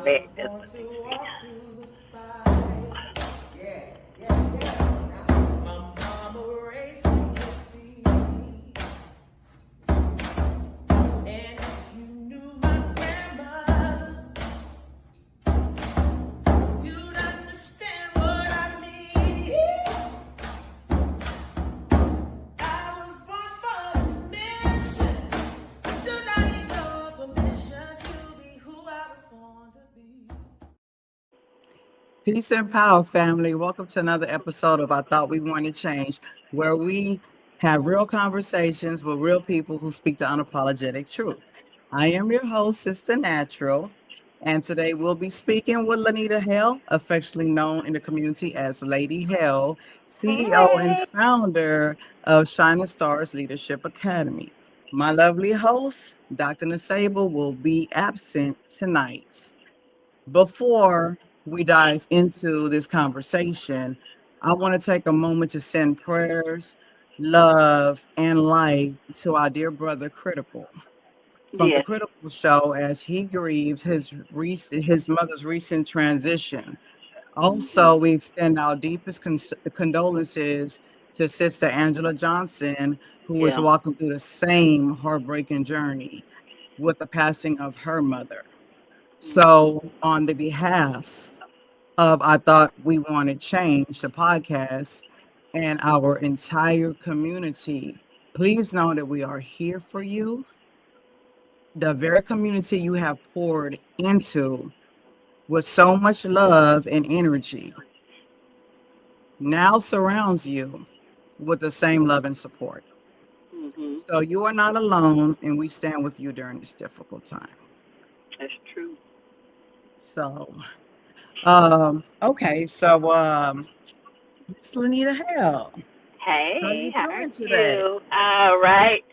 back. That's what they say. Peace and power, family. Welcome to another episode of I Thought We Wanted Change, where we have real conversations with real people who speak the unapologetic truth. I am your host, Sister Natural, and today we'll be speaking with Lanita Hale, affectionately known in the community as Lady Hale, CEO and Hey. founder of Shining Stars Leadership Academy. My lovely host, Dr. Nasable, will be absent tonight. Before we dive into this conversation, I want to take a moment to send prayers, love, and light to our dear brother Critical from the Yes. Critical Show as he grieves his mother's recent transition. Mhm. Also, we extend our deepest condolences to Sister Angela Johnson, who is Yeah. walking through the same heartbreaking journey with the passing of her mother. Mhm. So, on the behalf of I Thought We Wanted Change, the podcast, and our entire community, please know that we are here for you. The very community you have poured into with so much love and energy now surrounds you with the same love and support. Mhm. So, you are not alone, and we stand with you during this difficult time. That's true. So, okay, so Miss Lanita Hale, how are Hey, you how are doing today? you? All right.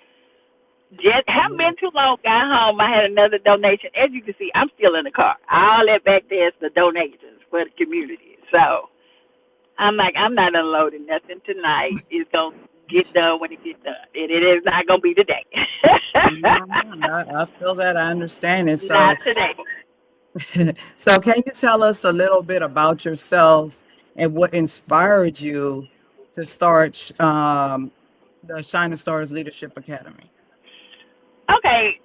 Just haven't Yeah. been too long. Got home. I had another donation. As you can see, I'm still in the car. All that back there is the donations for the community. So I'm like, I'm not unloading nothing tonight. It's gonna get done when it gets done. It is not gonna be today. No, I feel that. I understand it. Not So, today. so can you tell us a little bit about yourself and what inspired you to start the Shining Stars Leadership Academy? Okay.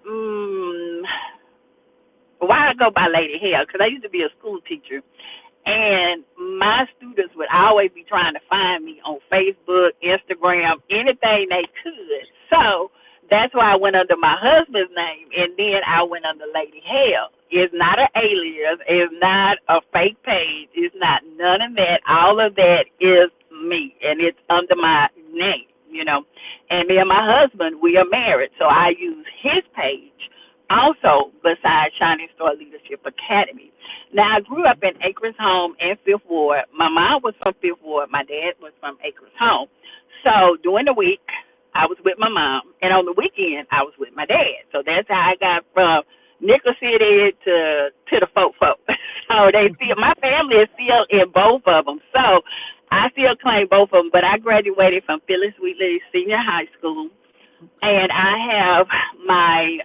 Why I go by Lady Hale? Because I used to be a school teacher, and my students would always be trying to find me on Facebook, Instagram, anything they could. So that's why I went under my husband's name, and then I went under Lady Hale. It's not an alias. It's not a fake page. It's not none of that. All of that is me, and it's under my name, you know. And me and my husband, we are married, so I use his page also besides Shining Star Leadership Academy. Now, I grew up in Acres Home and Fifth Ward. My mom was from Fifth Ward. My dad was from Acres Home. So during the week, I was with my mom, and on the weekend, I was with my dad. So that's how I got from Nickel City to the Folk Folk. So they still, my family is still in both of them. So I still claim both of them. But I graduated from Phyllis Wheatley Senior High School, and my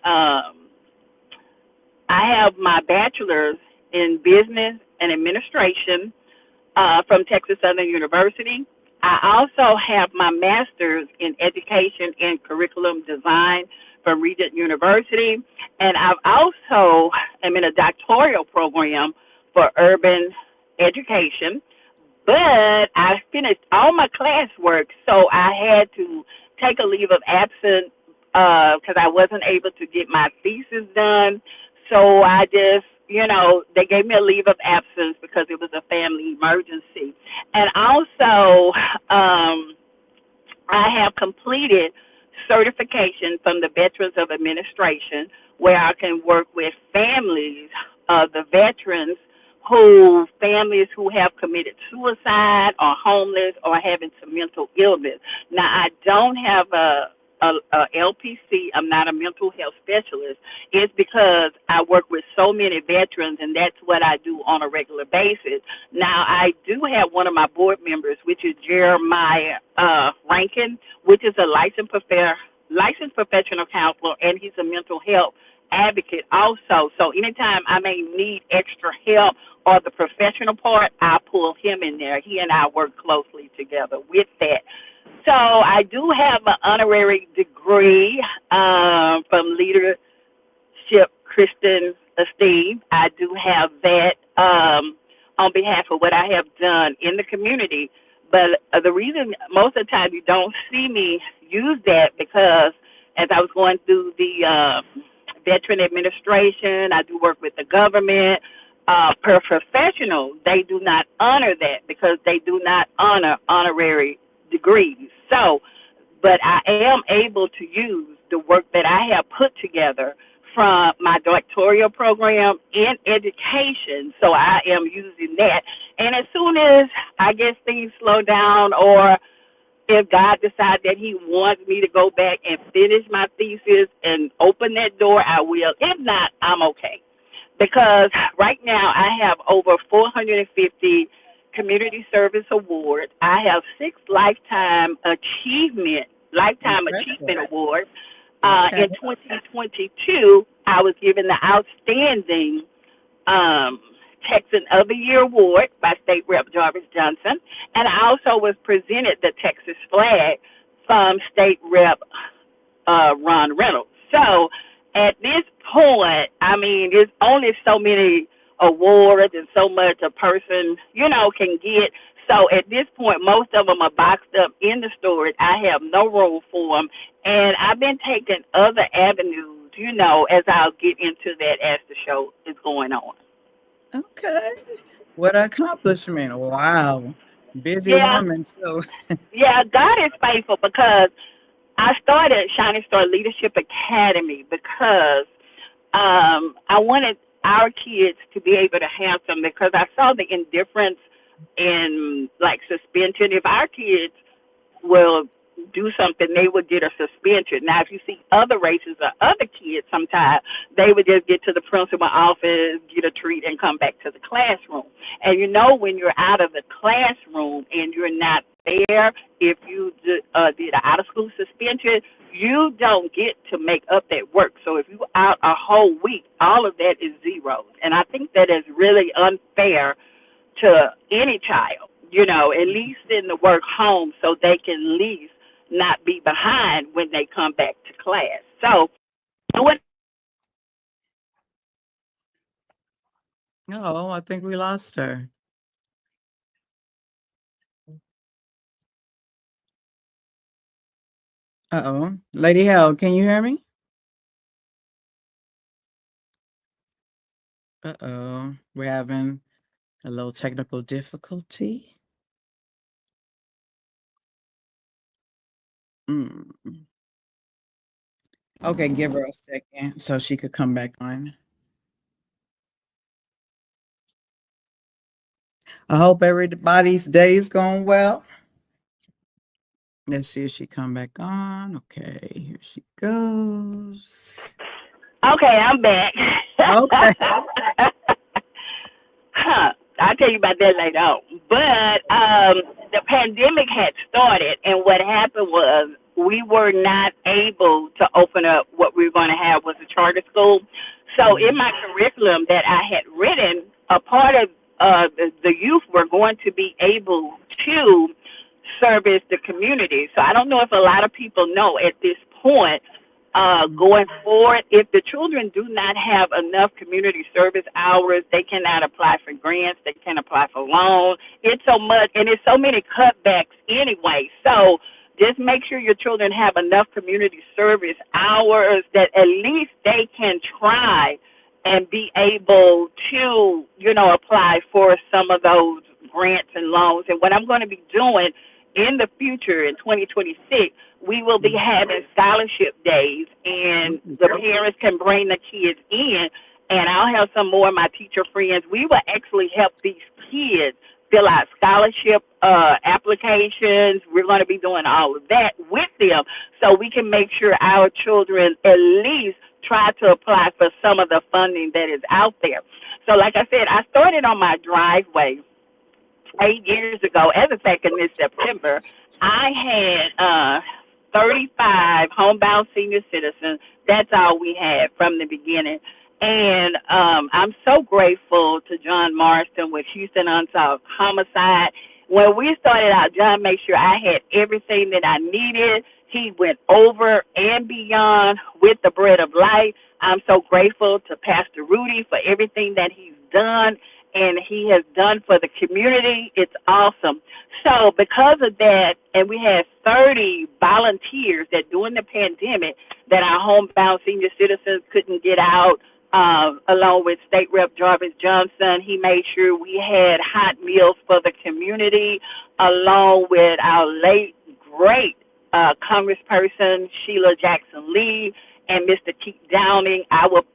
I have my bachelor's in business and administration from Texas Southern University. I also have my master's in education and curriculum design from Regent University, and I've also am in a doctoral program for urban education. But I finished all my classwork, so I had to take a leave of absence because I wasn't able to get my thesis done. So I just, they gave me a leave of absence because it was a family emergency. And also, I have completed certification from the Veterans of Administration where I can work with families of the veterans families who have committed suicide or homeless or having some mental illness. Now, I don't have a LPC. I'm not a mental health specialist. It's because I work with so many veterans, and that's what I do on a regular basis. Now, I do have one of my board members, which is Jeremiah Rankin, which is a licensed professional counselor, and he's a mental health advocate also. So anytime I may need extra help or the professional part, I pull him in there. He and I work closely together with that. So I do have an honorary degree from Leadership Christian Esteem. I do have that on behalf of what I have done in the community. But the reason most of the time you don't see me use that because as I was going through the veteran administration, I do work with the government. Per professional, they do not honor that because they do not honor honorary degrees. So, but I am able to use the work that I have put together from my doctoral program in education. So I am using that. And as soon as I guess things slow down or if God decides that he wants me to go back and finish my thesis and open that door, I will. If not, I'm okay. Because right now I have over 450 community service awards. I have 6 lifetime Impressive. achievement awards. Okay. In 2022, I was given the outstanding um, Texan of the Year award by State Rep Jarvis Johnson, and I also was presented the Texas flag from State Rep Ron Reynolds. So at this point, I mean, there's only so many awards and so much a person, can get. So at this point, most of them are boxed up in the storage. I have no room for them. And I've been taking other avenues, as I'll get into that as the show is going on. Okay. What accomplishment. Wow. Busy Yeah, woman too. yeah, God is faithful because I started Shining Star Leadership Academy because I wanted our kids to be able to have them because I saw the indifference in like suspension. If our kids will do something, they would get a suspension. Now, if you see other races or other kids, sometimes they would just get to the principal office, get a treat, and come back to the classroom. And when you're out of the classroom and you're not there, if you did an out of school suspension, you don't get to make up that work. So if you're out a whole week, all of that is zeros. And I think that is really unfair to any child, at least in the work home so they can at least not be behind when they come back to class. So what Oh, I think we lost her. Uh-oh. Lady Hell, can you hear me? Uh-oh. We're having a little technical difficulty. Mm. Okay, give her a second so she could come back on. I hope everybody's day is going well. Let's see if she come back on. Okay, here she goes. okay, I'm back. Okay. Huh. I'll tell you about that later on. But the pandemic had started, and what happened was we were not able to open up what we were going to have was a charter school. So in Mhm. my curriculum that I had written, a part of the youth were going to be able to service the community. So I don't know if a lot of people know at this point Mhm. going forward, if the children do not have enough community service hours, they cannot apply for grants, they can't apply for loans. It's so much, and it's so many cutbacks anyway. So just make sure your children have enough community service hours that at least they can try and be able to, apply for some of those grants and loans. And what I'm going to be doing in the future in 2026, we will be Mhm. having scholarship days, and Mhm. the parents can bring the kids in, and I'll have some more of my teacher friends. We will actually help these kids fill out scholarship applications. We're going to be doing all of that with them so we can make sure our children at least try to apply for some of the funding that is out there. So like I said, I started on my driveway 8 years ago. As a fact, in this September, I had 35 homebound senior citizens. That's all we had from the beginning. And I'm so grateful to John Marston with Houston Unsolved Homicide. When we started out, John made sure I had everything that I needed. He went over and beyond with the bread of life. I'm so grateful to Pastor Rudy for everything that he's done and he has done for the community. It's awesome. So because of that, and we had 30 volunteers that during the pandemic that our homebound senior citizens couldn't get out, along with State Rep Jarvis Johnson, he made sure we had hot meals for the community, along with our late, great Congressperson Sheila Jackson Lee and Mr. Keith Downing. I will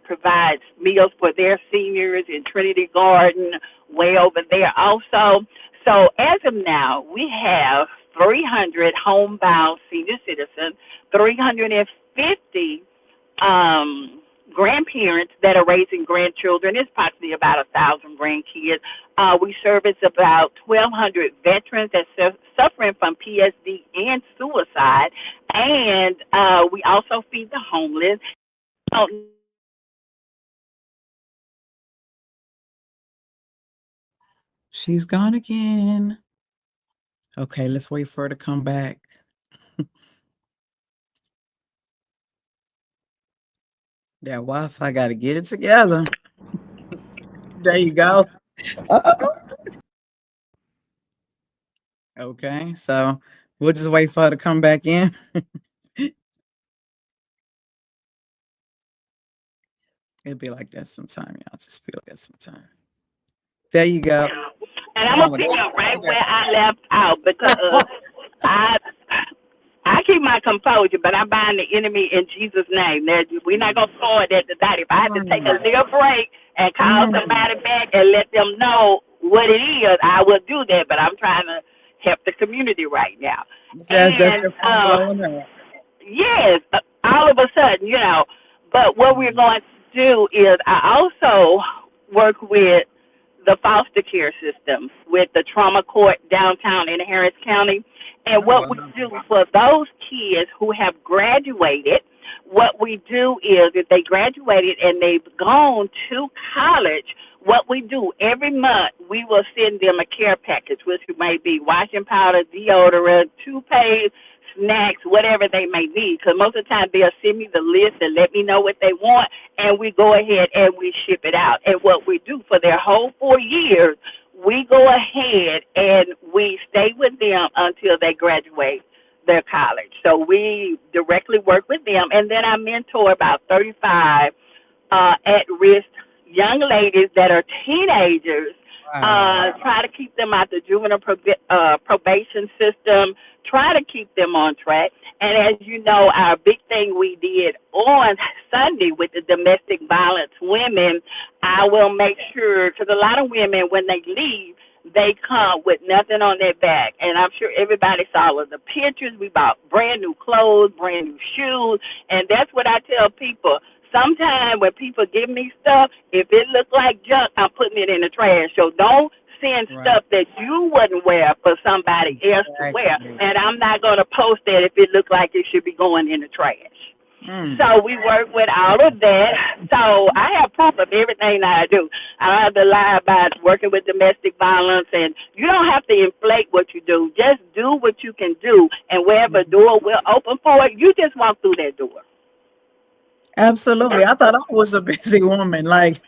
provide meals for their seniors in Trinity Garden, way over there also. So as of now, we have 300 homebound senior citizens, 350 grandparents that are raising grandchildren. It's possibly about 1,000 grandkids. We service about 1,200 veterans that's suffering from PSD and suicide, and we also feed the homeless. She's gone again. Okay, let's wait for her to come back. That Wi-Fi got to get it together. There you go. Uh-oh. Okay, so we'll just wait for her to come back in. It'd be like that sometime, y'all. Just be like that sometime. There you go. And I'm gonna pick up right where I left out because I keep my composure, but I bind the enemy in Jesus' name. We're not gonna throw it at the dot. If I have to take a little break and call somebody back and let them know what it is, I will do that. But I'm trying to help the community right now. That's your phone blowing up. Yes, all of a sudden, But what we're going to do is I also work with the foster care system with the trauma court downtown in Harris County. And what we do for those kids who have graduated, what we do is if they graduated and they've gone to college, what we do every month, we will send them a care package, which may be washing powder, deodorant, toothpaste, snacks, whatever they may need. Because most of the time they'll send me the list and let me know what they want, and we go ahead and we ship it out. And what we do for their whole 4 years, we go ahead and we stay with them until they graduate their college. So we directly work with them, and then I mentor about 35 at-risk young ladies that are teenagers. Try to keep them out the juvenile probation system, try to keep them on track. And as you know, our big thing we did on Sunday with the domestic violence women, I will make sure, because a lot of women, when they leave, they come with nothing on their back. And I'm sure everybody saw the pictures. We bought brand new clothes, brand new shoes. And that's what I tell people. Sometimes when people give me stuff, if it look like junk, I'm putting it in the trash. So don't send stuff that you wouldn't wear for somebody else to wear. And I'm not going to post that if it look like it should be going in the trash. So we work with all of that. So I have proof of everything that I do. I don't have to lie about working with domestic violence, and you don't have to inflate what you do. Just do what you can do, and wherever door will open for it, you just walk through that door. Absolutely. I thought I was a busy woman. Like,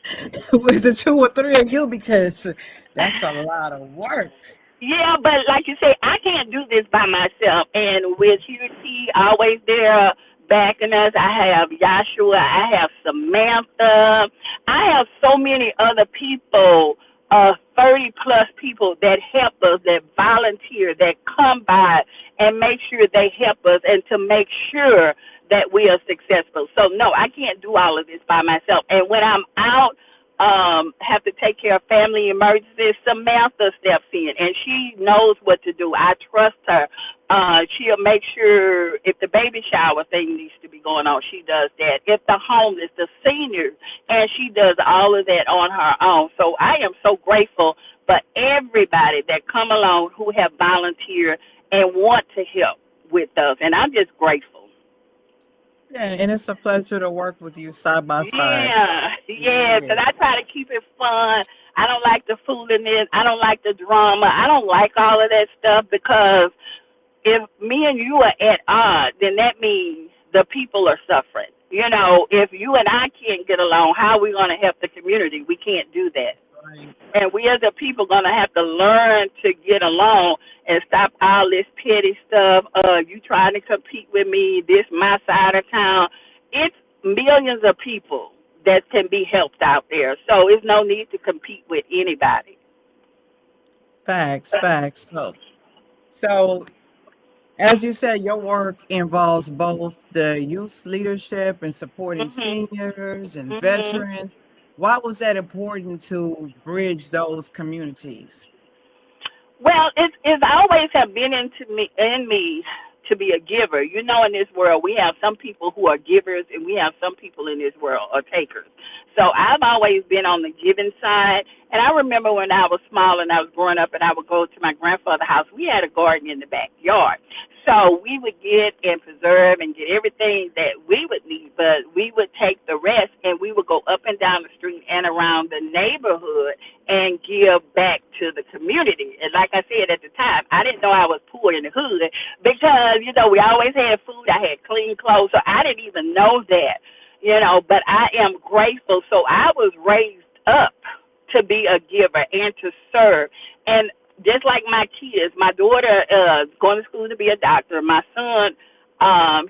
was it 2 or 3 of you? Because that's a lot of work. Yeah, but like you say, I can't do this by myself. And with UT always there backing us, I have Joshua, I have Samantha, I have so many other people, 30 plus people that help us, that volunteer, that come by and make sure they help us and to make sure that we are successful. So no, I can't do all of this by myself. And when I'm out, have to take care of family emergencies, Samantha steps in and she knows what to do. I trust her. She'll make sure if the baby shower thing needs to be going on, she does that. If the homeless, the seniors, and she does all of that on her own. So I am so grateful for everybody that come along who have volunteered and want to help with us, and I'm just grateful. Yeah, and it's a pleasure to work with you side by side. Yeah, Yeah. because I try to keep it fun. I don't like the foolishness. I don't like the drama. I don't like all of that stuff because if me and you are at odds, then that means the people are suffering. You know, if you and I can't get along, how are we going to help the community? We can't do that. Right. And we as a people going to have to learn to get along and stop all this petty stuff. You trying to compete with me, this my side of town. It's millions of people that can be helped out there. So it's no need to compete with anybody. Facts, facts. So as you said, your work involves both the youth leadership and supporting Mhm. seniors and Mhm. veterans. Why was that important to bridge those communities? Well, it's always have been in me to be a giver. You know, in this world, we have some people who are givers, and we have some people in this world are takers. So I've always been on the giving side. And I remember when I was small and I was growing up, and I would go to my grandfather's house. We had a garden in the backyard. So we would get and preserve and get everything that we would need, but we would take the rest and we would go up and down the street and around the neighborhood and give back to the community. And like I said at the time, I didn't know I was poor in the hood because, you know, we always had food. I had clean clothes. So I didn't even know that, you know, but I am grateful. So I was raised up to be a giver and to serve. And just like my kids, my daughter going to school to be a doctor. My son,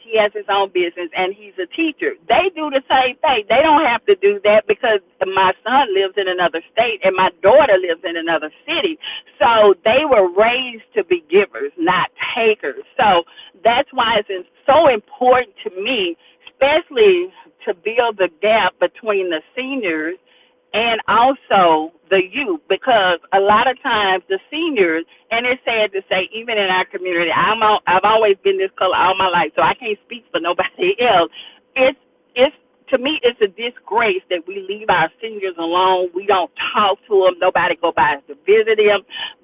he has his own business and he's a teacher. They do the same thing. They don't have to do that because my son lives in another state and my daughter lives in another city. So they were raised to be givers, not takers. So that's why it's so important to me, especially to build the gap between the seniors and also the youth, because a lot of times the seniors, and it's sad to say, even in our community, I've always been this color all my life, so I can't speak for nobody else. It's to me, it's a disgrace that we leave our seniors alone. We don't talk to them. Nobody go by to visit them.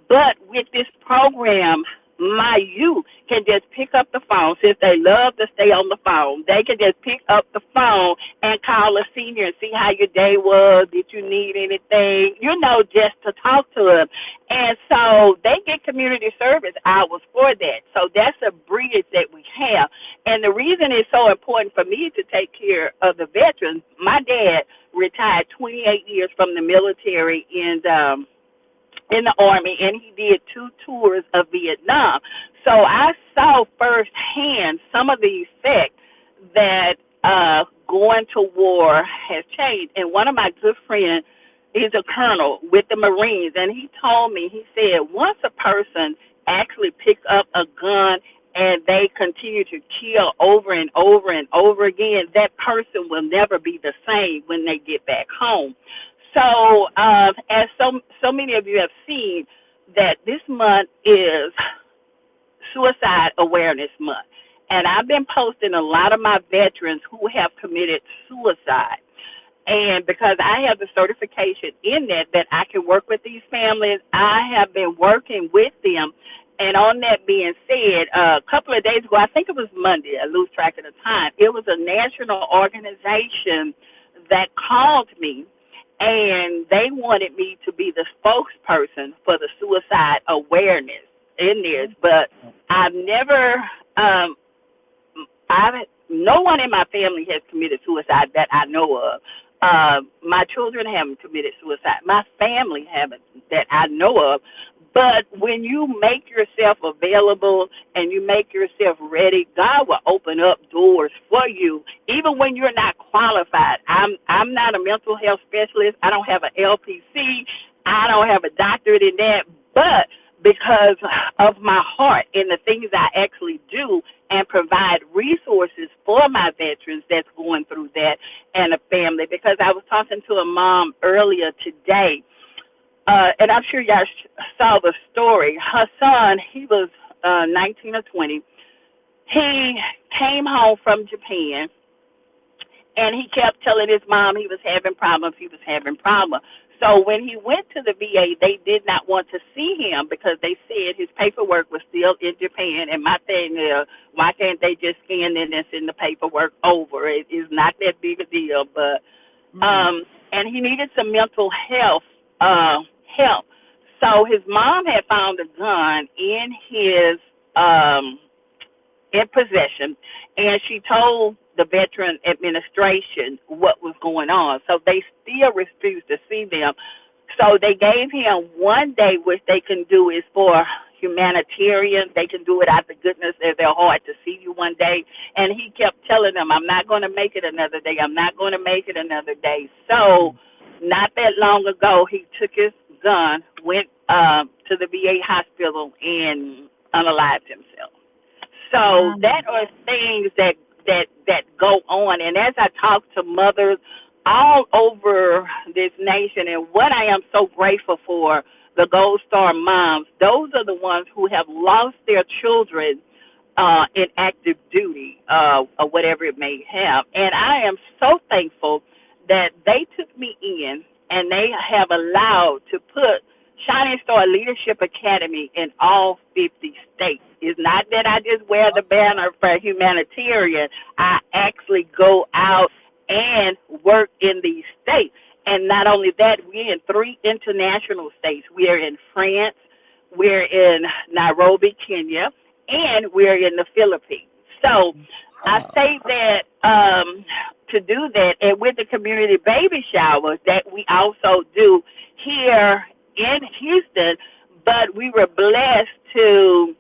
But with this program, my youth can just pick up the phone. Since they love to stay on the phone, they can just pick up the phone and call a senior and see how your day was. Did you need anything? You know, just to talk to them. And so they get community service hours for that. So that's a bridge that we have. And the reason it's so important for me to take care of the veterans, my dad retired 28 years from the military in the Army, and he did 2 tours of Vietnam. So I saw firsthand some of the effects that going to war has changed. And one of my good friends is a colonel with the Marines, and he told me, he said, once a person actually picks up a gun and they continue to kill over and over and over again, that person will never be the same when they get back home. So, as so many of you have seen, that this month is Suicide Awareness Month, and I've been posting a lot of my veterans who have committed suicide. And because I have the certification in that I can work with these families, I have been working with them. And on that being said, a couple of days ago, I think it was Monday, I lose track of the time, it was a national organization that called me and they wanted me to be the spokesperson for the suicide awareness in this. But I've never, no one in my family has committed suicide that I know of. My children haven't committed suicide. My family haven't that I know of. But when you make yourself available and you make yourself ready, God will open up doors for you, even when you're not qualified. I'm not a mental health specialist. I don't have an LPC. I don't have a doctorate in that. But because of my heart and the things I actually do and provide resources for my veterans that's going through that and a family. Because I was talking to a mom earlier today, and I'm sure y'all saw the story. Her son, he was 19 or 20. He came home from Japan, and he kept telling his mom he was having problems. So when he went to the VA, they did not want to see him because they said his paperwork was still in Japan. And my thing is, why can't they just scan in and send the paperwork over? It is not that big a deal. But Mm. and he needed some mental health help. So his mom had found a gun in his in possession, and she told the Veteran Administration what was going on. So they still refused to see them. So they gave him one day, which they can do is for humanitarian. They can do it out the goodness of their heart to see you one day. And he kept telling them, I'm not going to make it another day. I'm not going to make it another day. So not that long ago, he took his gun, went to the VA hospital, and unalived himself. So Wow. that are things that go on. And as I talk to mothers all over this nation, and what I am so grateful for, the Gold Star moms, those are the ones who have lost their children in active duty, or whatever it may have. And I am so thankful that they took me in and they have allowed to put Shining Star Leadership Academy in all 50 states. It's not that I just wear the banner for humanitarian. I actually go out and work in these states. And not only that, we're in 3 international states. We're in France, we're in Nairobi, Kenya, and we're in the Philippines. So I Wow. say that to do that, and with the community baby showers that we also do here in Houston, but we were blessed to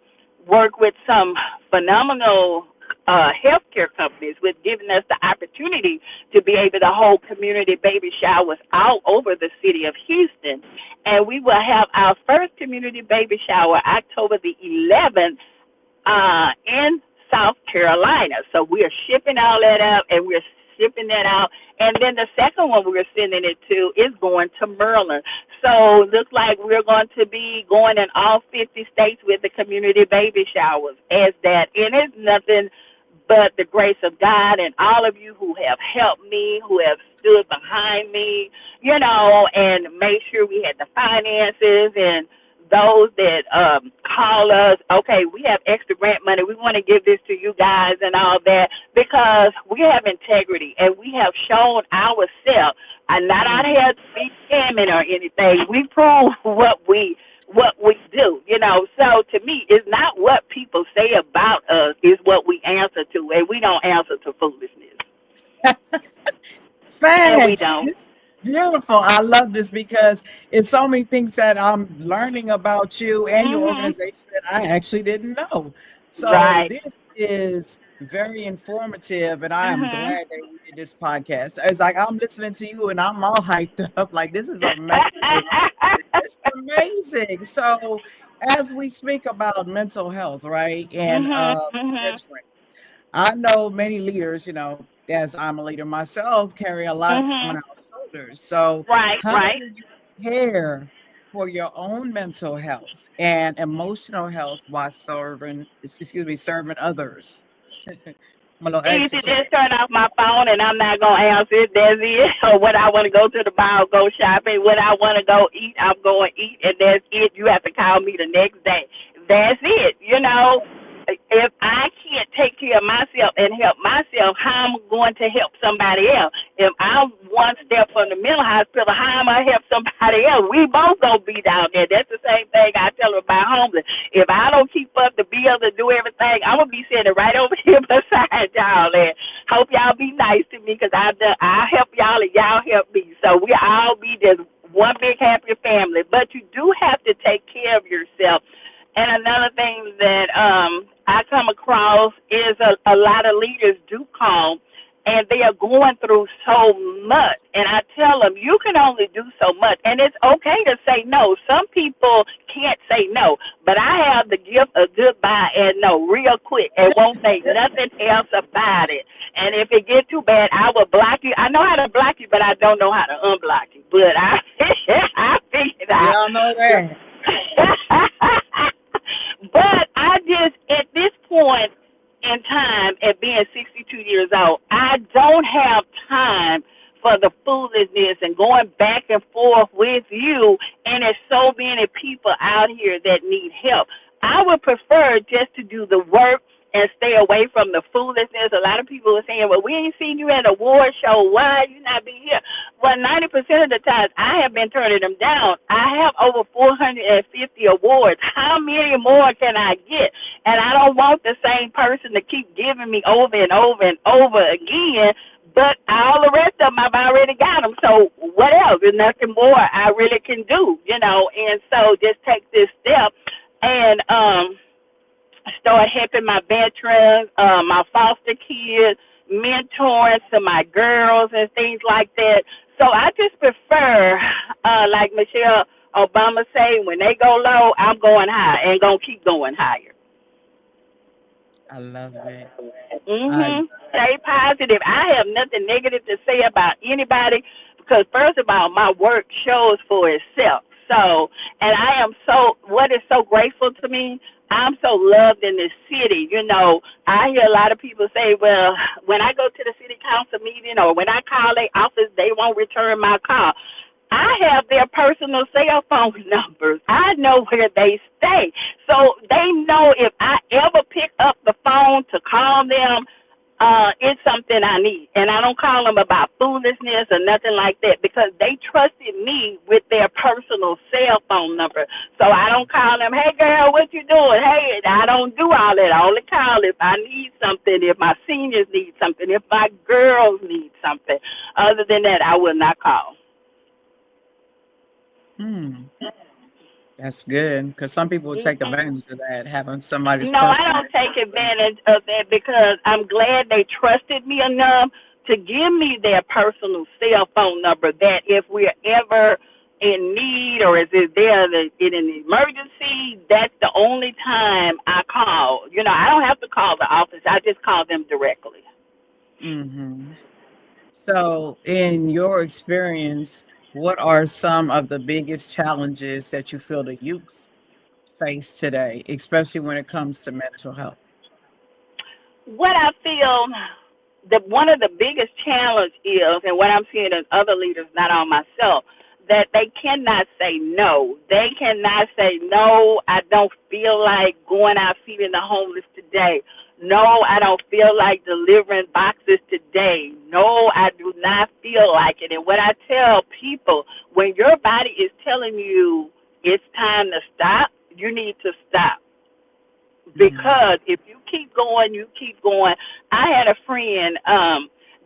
work with some phenomenal healthcare companies with giving us the opportunity to be able to hold community baby showers all over the city of Houston. And we will have our first community baby shower October the 11th in South Carolina. So we're shipping all that out, and we're shipping that out. And then the second one we're sending it to is going to Maryland. So it looks like we're going to be going in all 50 states with the community baby showers as that. And it's nothing but the grace of God and all of you who have helped me, who have stood behind me, and made sure we had the finances, and those that call us, okay, we have extra grant money, we want to give this to you guys and all that, because we have integrity and we have shown ourselves. I'm not out Mm. here to be scamming or anything. We prove what we do. So to me, it's not what people say about us, it's what we answer to, and we don't answer to foolishness. And we Facts. don't. This beautiful. I love this because it's so many things that I'm learning about you and your Mhm. organization that I actually didn't know. So Right. this is very informative, and I am Mhm. glad that we did this podcast. It's like I'm listening to you and I'm all hyped up. Like this is amazing. It's amazing. So as we speak about mental health, right, and Mhm. Mhm. veterans, I know many leaders, as I'm a leader myself, carry a lot on Mhm. our shoulders. So, Right. how Right. do you care for your own mental health and emotional health while serving others? I'm gonna Easy, ask you a question. just turn off my phone and I'm not gonna answer it. That's it. Or what I want to go to the bar, go shopping. What I want to go eat, I'm going to eat, and that's it. You have to call me the next day. That's it. If I can't take care of myself and help myself, how am I going to help somebody else? If I'm one step from the mental hospital, how am I help somebody else? We both gonna be down there. That's the same thing I tell them about homeless. If I don't keep up to be able to do everything, I'm gonna be sitting right over here beside y'all. And hope y'all be nice to me, because I help y'all and y'all help me. So we all be just one big happy family. But you do have to take care of yourself. And another thing that I come across is a lot of leaders do call, and they are going through so much. And I tell them, you can only do so much. And it's okay to say no. Some people can't say no. But I have the gift of goodbye and no real quick and won't say nothing else about it. And if it get too bad, I will block you. I know how to block you, but I don't know how to unblock you. But I figured We out. all know that. But I just, at this point in time, at being 62 years old, I don't have time for the foolishness and going back and forth with you, and there's so many people out here that need help. I would prefer just to do the work and stay away from the foolishness. A lot of people are saying, well, we ain't seen you at a award show. Why you not be here? Well, 90% of the times I have been turning them down. I have over 450 awards. How many more can I get? And I don't want the same person to keep giving me over and over and over again. But all the rest of them, I've already got them. So what else? There's nothing more I really can do, And so just take this step and start helping my veterans, my foster kids, mentoring to my girls and things like that. So I just prefer, like Michelle Obama say, when they go low, I'm going high and gonna keep going higher. I love it. I Stay positive. I have nothing negative to say about anybody because first of all, my work shows for itself. So, and I am so what is so grateful to me. I'm so loved in this city. I hear a lot of people say, well, when I go to the city council meeting or when I call their office, they won't return my call. I have their personal cell phone numbers. I know where they stay. So they know if I ever pick up the phone to call them, it's something I need. And I don't call them about foolishness or nothing like that because they trusted me with their personal cell phone number. So I don't call them, hey, girl, what you doing? Hey, I don't do all that. I only call if I need something, if my seniors need something, if my girls need something. Other than that, I will not call. hmm, that's good because some people would take advantage of that, having somebody's No, I personal. don't take advantage of that because I'm glad they trusted me enough to give me their personal cell phone number that if we're ever in need or is it there in an emergency, that's the only time I call. I don't have to call the office. I just call them directly. Hmm. So, in your experience, what are some of the biggest challenges that you feel the youth face today, especially when it comes to mental health? What I feel that one of the biggest challenge is, and what I'm seeing in other leaders, not on myself, that they cannot say no. They cannot say no. I don't feel like going out feeding the homeless today. No, I don't feel like delivering boxes today. No, I do not feel like it. And what I tell people, when your body is telling you it's time to stop, you need to stop Mhm. because if you keep going, you keep going. I had a friend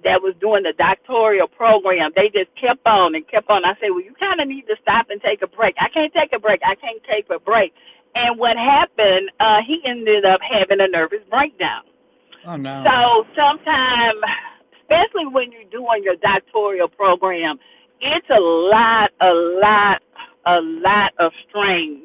that was doing the doctoral program. They just kept on and kept on. I said, well, you kind of need to stop and take a break. I can't take a break. I can't take a break. And what happened, he ended up having a nervous breakdown. Oh, no. So sometimes, especially when you're doing your doctoral program, it's a lot of strain.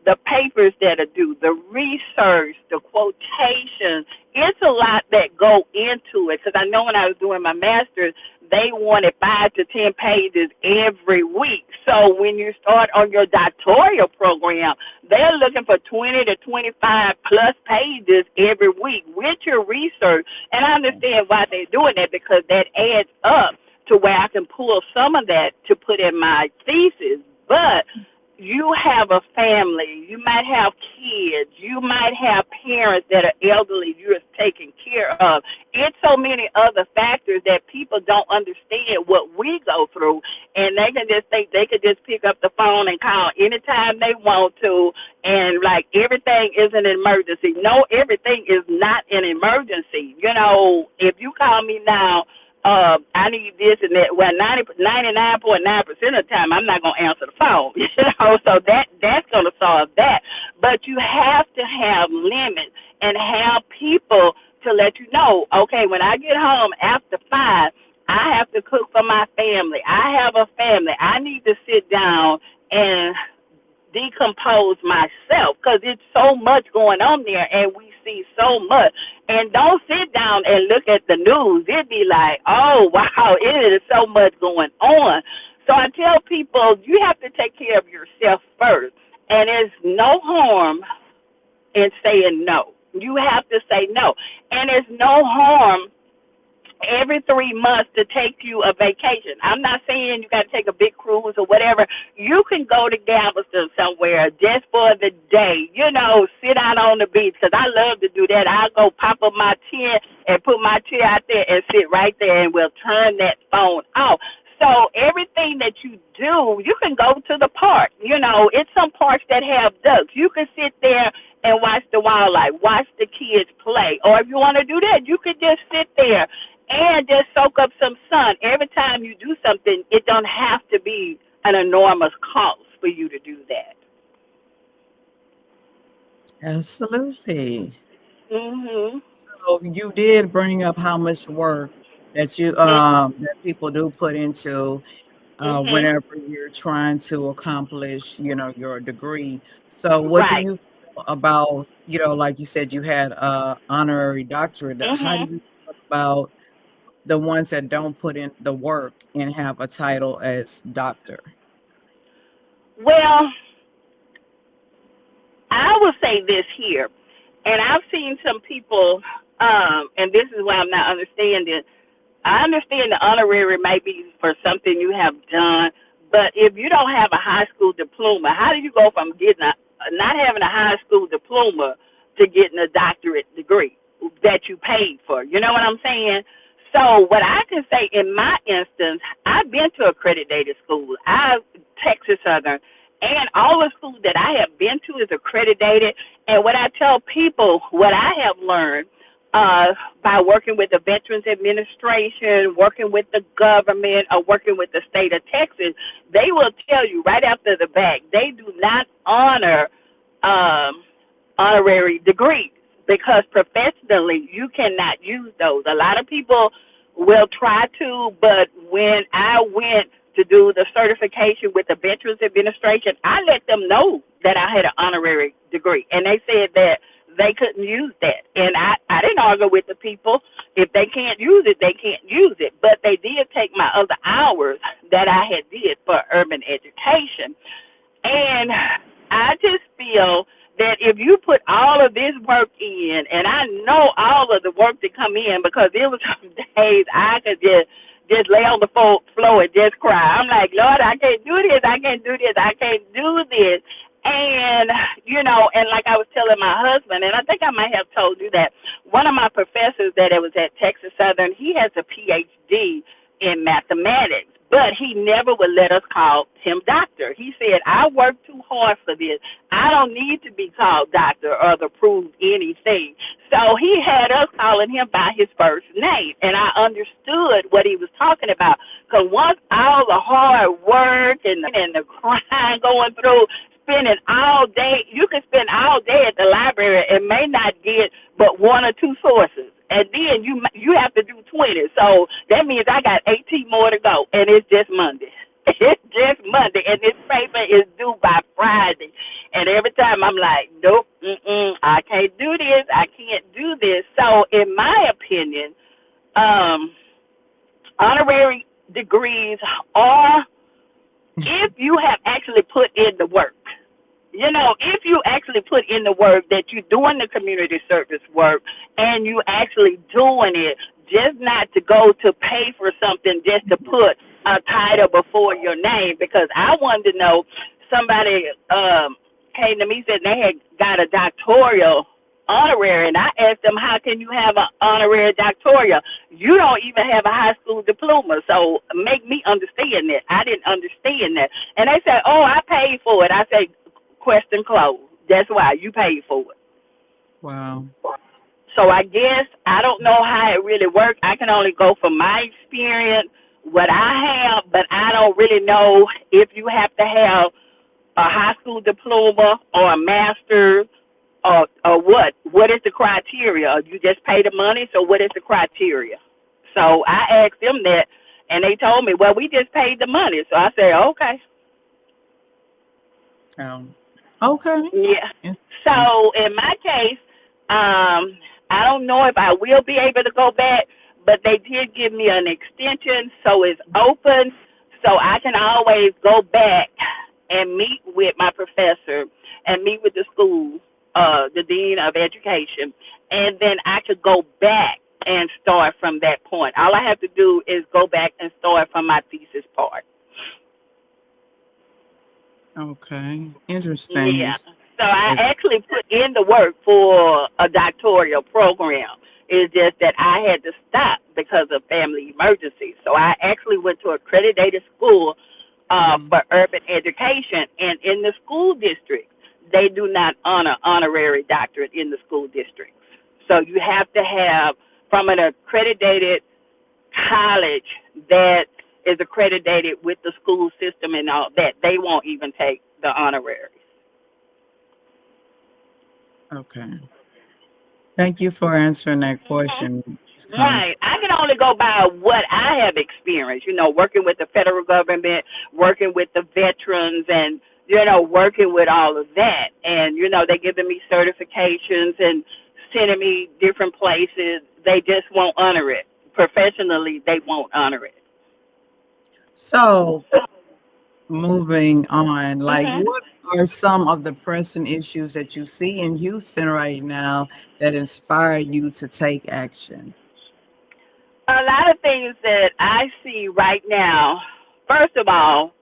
The papers that are due, the research, the quotations. It's a lot that go into it. Because I know when I was doing my master's, they wanted 5 to 10 pages every week. So when you start on your doctoral program, they're looking for 20 to 25 plus pages every week with your research. And I understand why they're doing that because that adds up to where I can pull some of that to put in my thesis. But you have a family, you might have kids, you might have parents that are elderly you're taking care of. It's so many other factors that people don't understand what we go through, and they can just think they could just pick up the phone and call anytime they want to, and like everything is an emergency. No, everything is not an emergency. If you call me now, I need this and that. Well, 99.9% of the time, I'm not going to answer the phone. So that's going to solve that. But you have to have limits and have people to let you know, okay, when I get home after 5, I have to cook for my family. I have a family. I need to sit down and decompose myself because it's so much going on there and we see so much. And don't sit down and look at the news. It'd be like, oh, wow, it is so much going on. So I tell people you have to take care of yourself first. And there's no harm in saying no. You have to say no. And there's no harm every 3 months to take you a vacation. I'm not saying you got to take a big cruise or whatever. You can go to Galveston somewhere just for the day, sit out on the beach, because I love to do that. I'll go pop up my tent and put my chair out there and sit right there, and we'll turn that phone off. So everything that you do, you can go to the park. It's some parks that have ducks. You can sit there and watch the wildlife, watch the kids play. Or if you want to do that, you could just sit there and just soak up some sun. Every time you do something, it don't have to be an enormous cost for you to do that. Absolutely. Mhm. So you did bring up how much work that that people do put into Mhm. whenever you're trying to accomplish, your degree. So what do Right. you feel about, like you said, you had a honorary doctorate. How do Mhm. you feel about the ones that don't put in the work and have a title as doctor? Well, I will say this here, and I've seen some people, and this is why I'm not understanding. I understand the honorary may be for something you have done, but if you don't have a high school diploma, how do you go from getting not having a high school diploma to getting a doctorate degree that you paid for? You know what I'm saying? So what I can say in my instance, I've been to accredited schools. I've Texas Southern, and all the schools that I have been to is accredited. And what I tell people, what I have learned by working with the Veterans Administration, working with the government, or working with the state of Texas, they will tell you right after the fact they do not honor um, honorary degrees because professionally you cannot use those. A lot of people will try to, but when I went to do the certification with the Veterans Administration, I let them know that I had an honorary degree, and they said that they couldn't use that. And I didn't argue with the people. If they can't use it, they can't use it. But they did take my other hours that I had did for urban education. And I just feel that if you put all of this work in, and I know all of the work to come in, because there was some days I could just lay on the floor and just cry. I'm like, Lord, I can't do this. I can't do this. I can't do this. And, and like I was telling my husband, and I think I might have told you that one of my professors that was at Texas Southern, he has a PhD in mathematics, but he never would let us call him doctor. He said, I work too hard for this. I don't need to be called doctor or to prove anything. So he had us calling him by his first name, and I understood what he was talking about. Because once all the hard work and the crying going through, spending all day, you can spend all day at the library and may not get but one or two sources. And then you have to do 20. So that means I got 18 more to go, and it's just Monday. It's just Monday, and this paper is due by Friday. And every time I'm like, nope, I can't do this. I can't do this. So in my opinion, honorary degrees are if you have actually put in the work. If you actually put in the work that you're doing the community service work and you actually doing it, just not to go to pay for something just to put a title before your name. Because I wanted to know, somebody came to me and said they had got a doctoral honorary, and I asked them, how can you have an honorary doctoral? You don't even have a high school diploma, so make me understand that. I didn't understand that. And they said, oh, I paid for it. I said, question closed. That's why you paid for it. Wow. So I guess I don't know how it really works. I can only go from my experience, what I have, but I don't really know if you have to have a high school diploma or a master's or what. What is the criteria? You just pay the money, so what is the criteria? So I asked them that, and they told me, well, we just paid the money. So I said, okay. Okay. Yeah. Interesting. So in my case, I don't know if I will be able to go back, but they did give me an extension, so it's open, so I can always go back and meet with my professor and meet with the school, the dean of education, and then I could go back and start from that point. All I have to do is go back and start from my thesis part. Okay. Interesting. Yeah. So I It's actually put in the work for a doctoral program. It's just that I had to stop because of family emergencies. So I actually went to a accredited school mhm. for urban education, and in the school district, they do not honor honorary doctorate in the school districts. So you have to have from an accredited college that is accredited with the school system and all that. They won't even take the honorary. Okay. Thank you for answering that Mhm. question, Ms. Right. Combs. I can only go by what I have experienced, working with the federal government, working with the veterans, and, working with all of that. And, they're giving me certifications and sending me different places. They just won't honor it. Professionally, they won't honor it. So, moving on, like, Mhm. what are some of the pressing issues that you see in Houston right now that inspire you to take action? A lot of things that I see right now, first of all,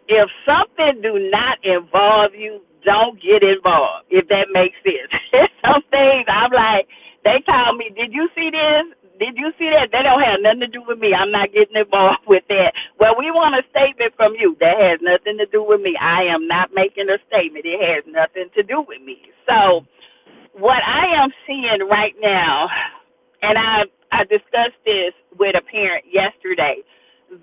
if something do not involve you, don't get involved, if that makes sense. Some things I'm like, they call me, did you see this? Did you see that? That don't have nothing to do with me. I'm not getting involved with that. Well, we want a statement from you. That has nothing to do with me. I am not making a statement. It has nothing to do with me. So what I am seeing right now, and I discussed this with a parent yesterday,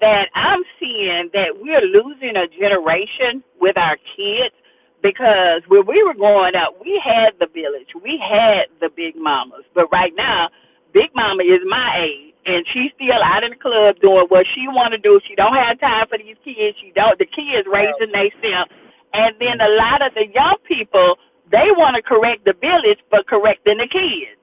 that I'm seeing that we're losing a generation with our kids because when we were growing up, we had the village, we had the big mamas, but right now, big mama is my age. And she's still out in the club doing what she want to do. She don't have time for these kids. She don't. The kids raising themselves, and then Right. a lot of the young people they want to correct the village but correcting the kids.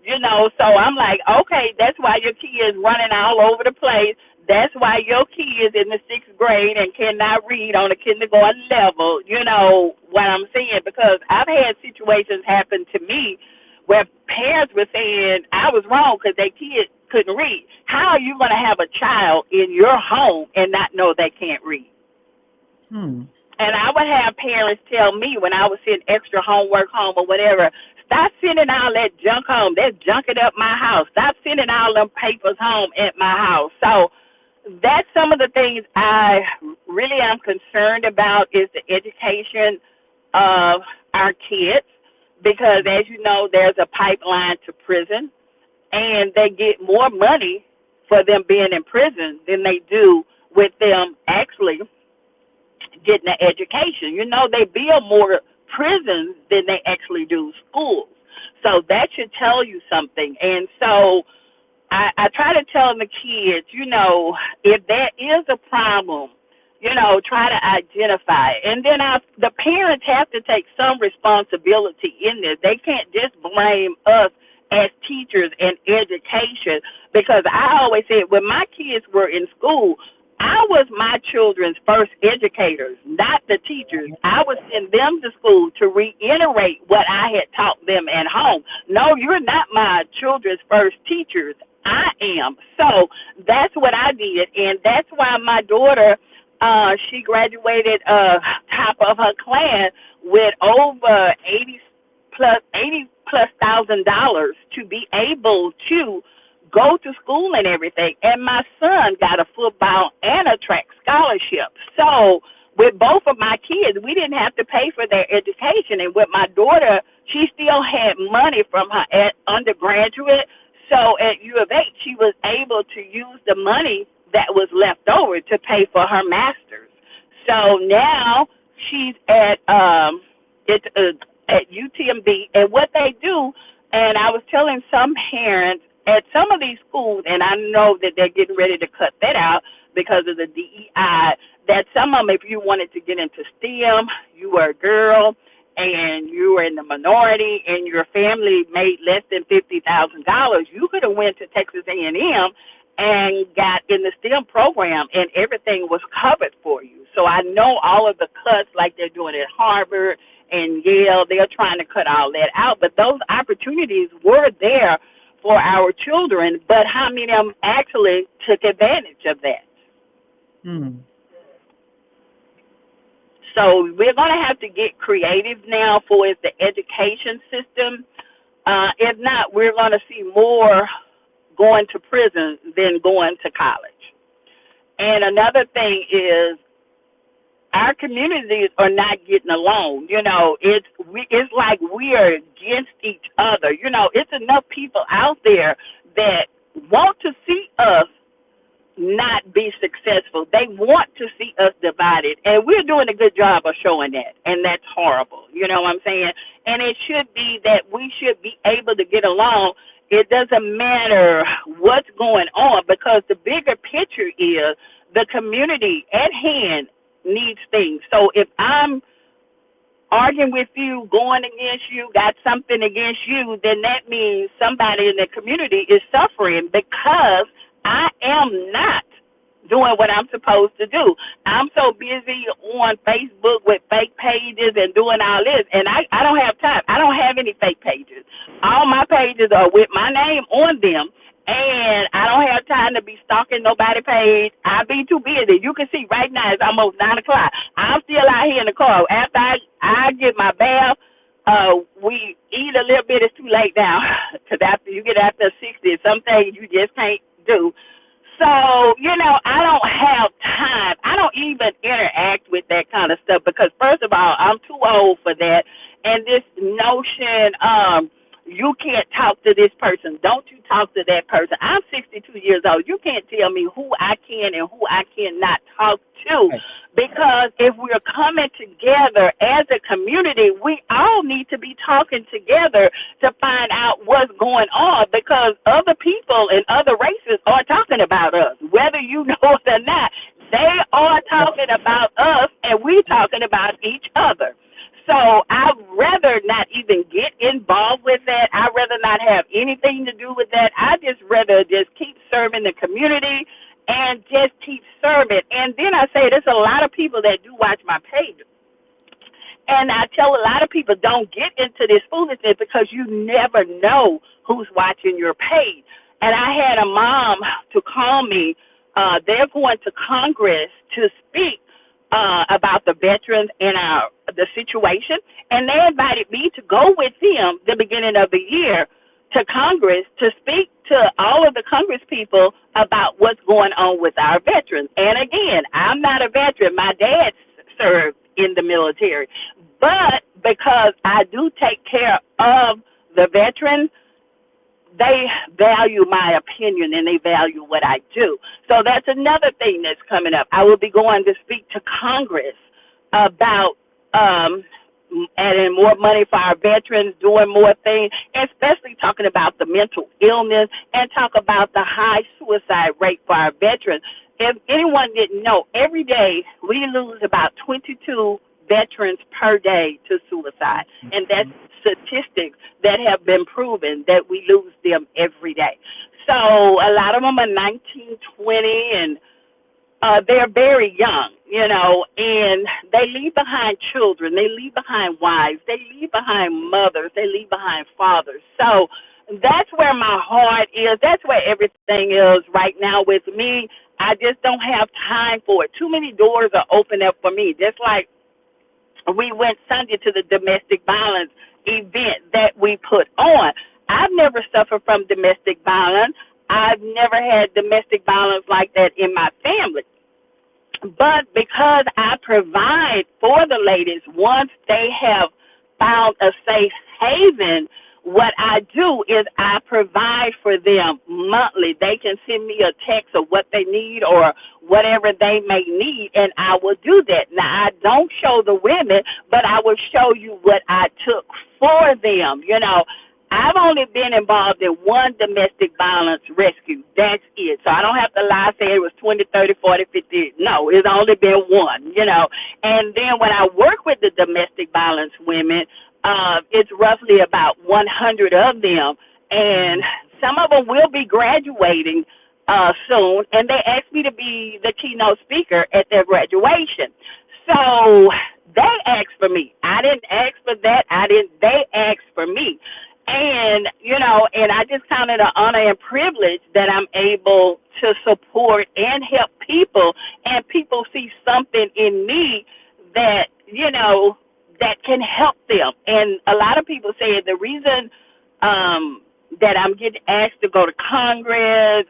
So I'm like, okay, that's why your kids running all over the place. That's why your kids in the 6th grade and cannot read on the kindergarten level. You know what I'm saying? Because I've had situations happen to me where parents were saying I was wrong because their kids couldn't read. How are you going to have a child in your home and not know they can't read? Hmm. And I would have parents tell me when I was sending extra homework home or whatever, stop sending all that junk home. That's junking up my house. Stop sending all them papers home at my house. So that's some of the things I really am concerned about is the education of our kids because as you know, there's a pipeline to prison and they get more money for them being in prison than they do with them actually getting an education. They build more prisons than they actually do schools. So that should tell you something. And so I try to tell the kids, if there is a problem, try to identify it. And then the parents have to take some responsibility in this. They can't just blame us as teachers and education because I always said when my kids were in school, I was my children's first educators, not the teachers. I would send them to school to reiterate what I had taught them at home. No, you're not my children's first teachers. I am. So that's what I did, and that's why my daughter, she graduated top of her class with over 80 plus $1,000 to be able to go to school and everything. And my son got a football and a track scholarship. So with both of my kids, we didn't have to pay for their education. And with my daughter, she still had money from her undergraduate. So at U of H, she was able to use the money that was left over to pay for her master's. So now she's at UTMB, and what they do, and I was telling some parents at some of these schools, and I know that they're getting ready to cut that out because of the DEI, that some of them, if you wanted to get into STEM, you were a girl, and you were in the minority, and your family made less than $50,000, you could have went to Texas A&M and got in the STEM program, and everything was covered for you. So I know all of the cuts like they're doing at Harvard and Yale, they're trying to cut all that out. But those opportunities were there for our children, but how many of them actually took advantage of that? Mm. So we're going to have to get creative now for the education system. If not, we're going to see more going to prison than going to college. And another thing is our communities are not getting along. You know, it's like we are against each other. You know, it's enough people out there that want to see us not be successful. They want to see us divided, and we're doing a good job of showing that, and that's horrible. You know what I'm saying? And it should be that we should be able to get along. It doesn't matter what's going on, because the bigger picture is the community at hand needs things. So if I'm arguing with you, going against you, got something against you, then that means somebody in the community is suffering because I am not doing what I'm supposed to do. I'm so busy on Facebook with fake pages and doing all this, and I don't have time. I don't have any fake pages. All my pages are with my name on them, and I don't have time to be stalking nobody's page. I be too busy. You can see right now it's almost 9 o'clock. I'm still out here in the car. After I get my bath, we eat a little bit. It's too late now, because after you get after 60, some things you just can't do. So, you know, I don't have time. I don't even interact with that kind of stuff because, first of all, I'm too old for that. And this notion, you can't talk to this person. Don't you talk to that person. I'm 62 years old. You can't tell me who I can and who I cannot talk to. Right. Because if we're coming together as a community, we all need to be talking together to find out what's going on, because other people and other races are talking about us. Whether you know it or not, they are talking about us, and we're talking about each other. So I'd rather not even get involved with that. I'd rather not have anything to do with that. I'd just rather just keep serving the community and just keep serving. And then I say there's a lot of people that do watch my page. And I tell a lot of people, don't get into this foolishness, because you never know who's watching your page. And I had a mom to call me. They're going to Congress to speak about the veterans and the situation. And they invited me to go with them the beginning of the year to Congress to speak to all of the Congress people about what's going on with our veterans. And again, I'm not a veteran. My dad served in the military. But because I do take care of the veterans, they value my opinion and they value what I do. So that's another thing that's coming up. I will be going to speak to Congress about adding more money for our veterans, doing more things, especially talking about the mental illness and talk about the high suicide rate for our veterans. If anyone didn't know, every day we lose about 22 veterans per day to suicide, and that's statistics that have been proven that we lose them every day. So a lot of them are 19, 20, and they're very young, you know, and they leave behind children, they leave behind wives, they leave behind mothers, they leave behind fathers. So that's where my heart is. That's where everything is right now with me. I just don't have time for it. Too many doors are open up for me. Just like we went Sunday to the domestic violence event that we put on. I've never suffered from domestic violence. I've never had domestic violence like that in my family. But because I provide for the ladies, once they have found a safe haven, what I do is I provide for them monthly. They can send me a text of what they need or whatever they may need, and I will do that. Now, I don't show the women, but I will show you what I took for them. You know, I've only been involved in one domestic violence rescue. That's it. So I don't have to lie, say it was 20, 30, 40, 50. No, it's only been one, you know. And then when I work with the domestic violence women, it's roughly about 100 of them. And some of them will be graduating soon, and they asked me to be the keynote speaker at their graduation. So They asked for me. I didn't ask for that. They asked for me. And, and I just count it an honor and privilege that I'm able to support and help people, and people see something in me that, that can help them. And a lot of people say the reason that I'm getting asked to go to Congress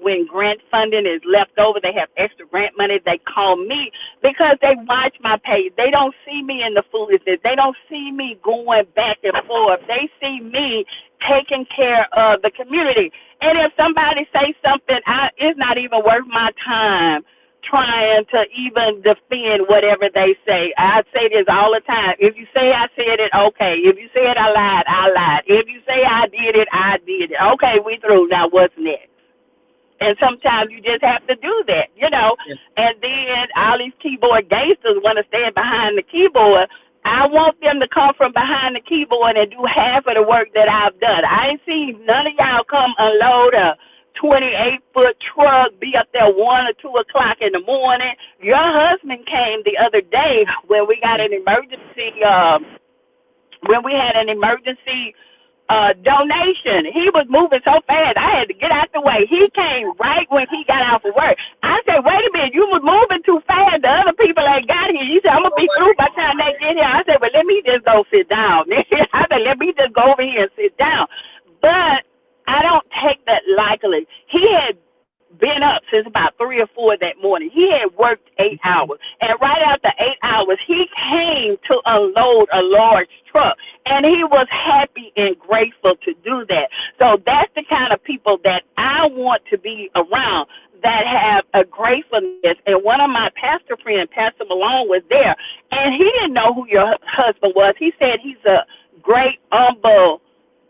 when grant funding is left over, they have extra grant money, they call me because they watch my page. They don't see me in the foolishness. They don't see me going back and forth. They see me taking care of the community. And if somebody say something, it's not even worth my time trying to even defend whatever they say. I say this all the time. If you say I said it, okay. If you said I lied, I lied. If you say I did it, I did it. Okay, we through. Now what's next? And sometimes you just have to do that, Yes. And then all these keyboard gangsters want to stand behind the keyboard. I want them to come from behind the keyboard and do half of the work that I've done. I ain't seen none of y'all come unload a 28-foot truck, be up there 1 or 2 o'clock in the morning. Your husband came the other day when we got an emergency, donation. He was moving so fast, I had to get out the way. He came right when he got out of work. I said, wait a minute, you was moving too fast. The other people ain't got here. He said, I'm going to be through by the time they get here. I said, well, let me just go sit down. I said, let me just go over here and sit down. But I don't take that lightly. He had been up since about 3 or 4 that morning. He had worked 8 hours. And right after 8 hours, he came to unload a large truck. And he was happy and grateful to do that. So that's the kind of people that I want to be around, that have a gratefulness. And one of my pastor friends, Pastor Malone, was there. And he didn't know who your husband was. He said he's a great, humble,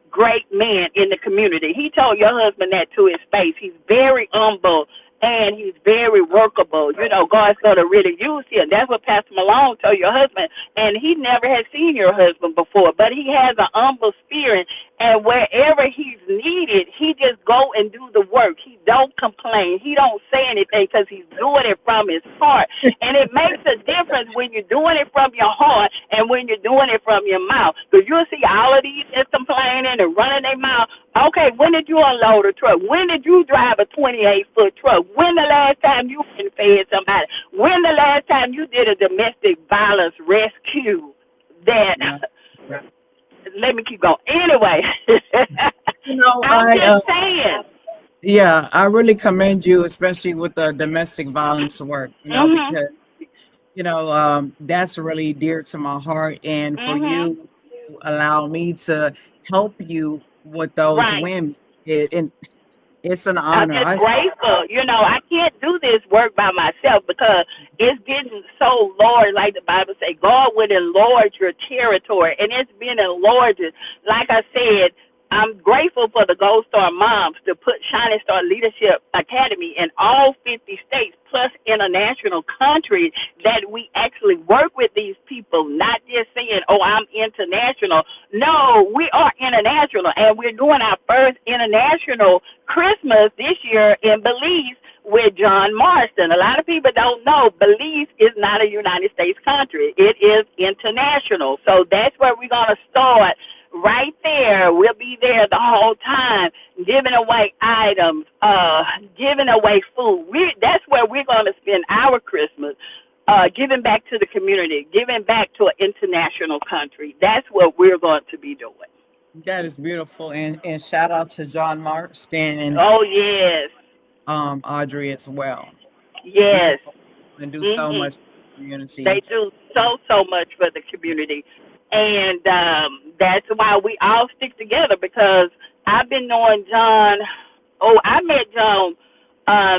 great man in the community. He told your husband that to his face. He's very humble and he's very workable. God's going to really use him. That's what Pastor Malone told your husband. And he never had seen your husband before, but he has an humble spirit. And wherever he's needed, he just go and do the work. He don't complain. He don't say anything because he's doing it from his heart. And it makes a difference when you're doing it from your heart and when you're doing it from your mouth. Because you'll see all of these just complaining and running their mouth. Okay, when did you unload a truck? When did you drive a 28-foot truck? When the last time you fed somebody? When the last time you did a domestic violence rescue? That Yeah. Let me keep going. Anyway, I'm I just saying. yeah, I really commend you, especially with the domestic violence work, Mhm. because that's really dear to my heart. And for Mhm. you to allow me to help you with those Right. women, and it's an I'm honor. just grateful. I can't do this work by myself because it's getting so large. Like the Bible say, God would enlarge your territory, and it's been enlarged. Like I said, I'm grateful for the Gold Star Moms to put Shining Star Leadership Academy in all 50 states plus international countries, that we actually work with these people, not just saying, oh, I'm international. No, we are international, and we're doing our first international Christmas this year in Belize with John Marston. A lot of people don't know Belize is not a United States country. It is international. So that's where we're going to start right there. We'll be there the whole time, giving away items, giving away food. That's where we're going to spend our Christmas, giving back to the community, giving back to an international country. That's what we're going to be doing. That is beautiful, and shout out to John Marston and Oh, yes. Audrey as well. Yes. Beautiful, and do so Mhm. much for the community. They do so much for the community, and that's why we all stick together. Because I've been knowing John. Oh, I met John.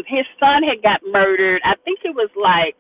His son had got murdered. I think it was like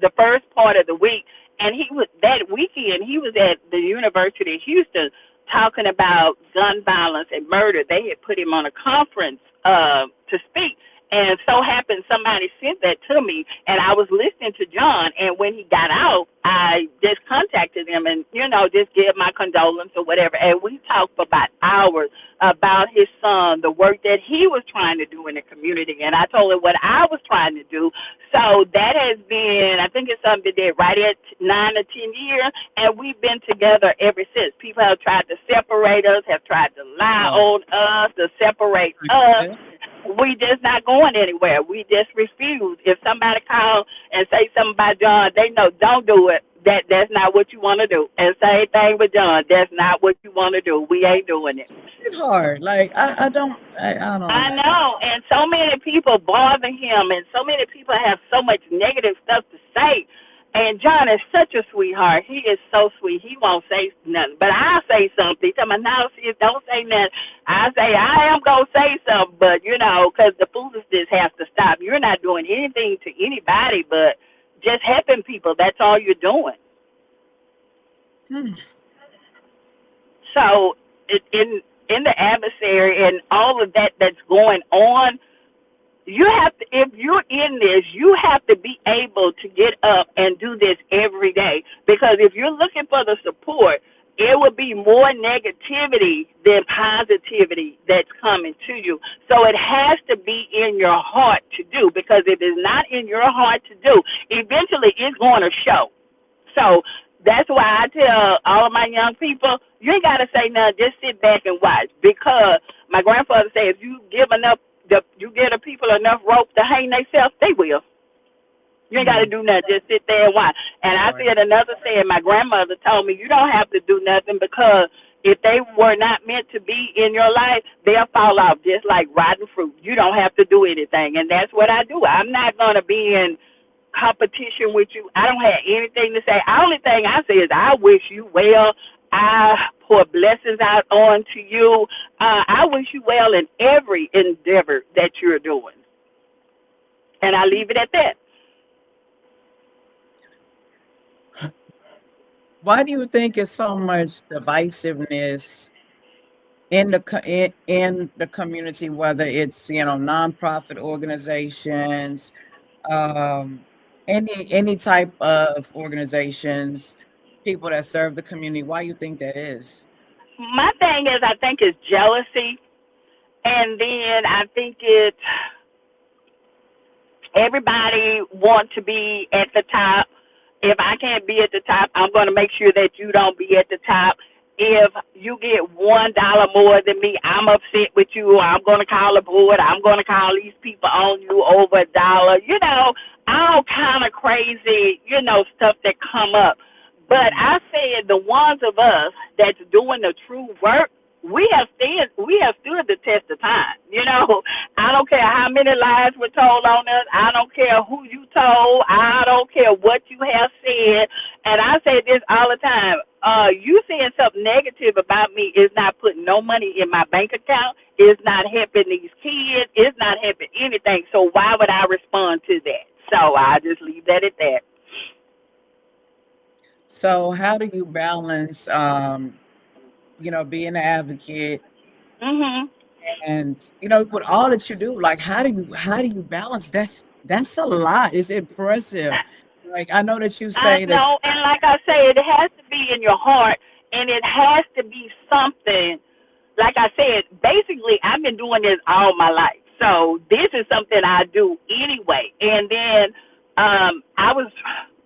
the first part of the week, and he was that weekend. He was at the University of Houston talking about gun violence and murder. They had put him on a conference to speak, and so happened somebody sent that to me, and I was listening to John. And when he got out, I just contacted him and just gave my condolence or whatever. And we talked for about hours about his son, the work that he was trying to do in the community, and I told him what I was trying to do. So that has been, I think it's something that right at 9 or 10 years, and we've been together ever since. People have tried to separate us, have tried to lie Oh, on us, to separate us. okay. We just not going anywhere. We just refuse. If somebody call and say something about John, they know don't do it. That's not what you want to do. And same thing with John. That's not what you want to do. We ain't doing it. It's hard. Like I don't I understand. know, and so many people bother him, and so many people have so much negative stuff to say. And John is such a sweetheart. He is so sweet. He won't say nothing, but I'll say something. He tell me, "No, sis, don't say nothing." I say, "I am gonna say something, but because the foolishness has to stop. You're not doing anything to anybody, but just helping people. That's all you're doing." Hmm. So, in the adversary and all of that that's going on, you have to, if you're in this, you have to be able to get up and do this every day. Because if you're looking for the support, it will be more negativity than positivity that's coming to you. So it has to be in your heart to do. Because if it's not in your heart to do, eventually it's going to show. So that's why I tell all of my young people, you ain't got to say nothing. Just sit back and watch. Because my grandfather said, if you give enough, you give the people enough rope to hang themselves, they will. You ain't got to Hmm. do nothing. Just sit there and watch. And I Right. said another saying my grandmother told me, you don't have to do nothing because if they were not meant to be in your life, they'll fall off just like rotten fruit. You don't have to do anything. And that's what I do. I'm not going to be in competition with you. I don't have anything to say. The only thing I say is I wish you well. I pour blessings out on to you. I wish you well in every endeavor that you're doing. And I leave it at that. Why do you think it's so much divisiveness in the community, whether it's nonprofit organizations, um, any type of organizations, people that serve the community? Why you think that is? My thing is, I think it's jealousy. And then I think it's everybody want to be at the top. If I can't be at the top, I'm going to make sure that you don't be at the top. If you get $1 more than me, I'm upset with you. I'm going to call the board. I'm going to call these people on you over a dollar. All kind of crazy, stuff that come up. But Mhm. I said the ones of us that's doing the true work, we have stood the test of time. I don't care how many lies were told on us. I don't care who you told. I don't care what you have said. And I say this all the time. You saying something negative about me is not putting no money in my bank account. It's not helping these kids. It's not helping anything. So why would I respond to that? So I just leave that at that. So how do you balance, being an advocate Mhm. and with all that you do? Like, how do you balance? That's a lot. It's impressive. Like, I know that you I say that. know, and like I say, it has to be in your heart, and it has to be something. Like I said, basically, I've been doing this all my life, so this is something I do anyway. And then I was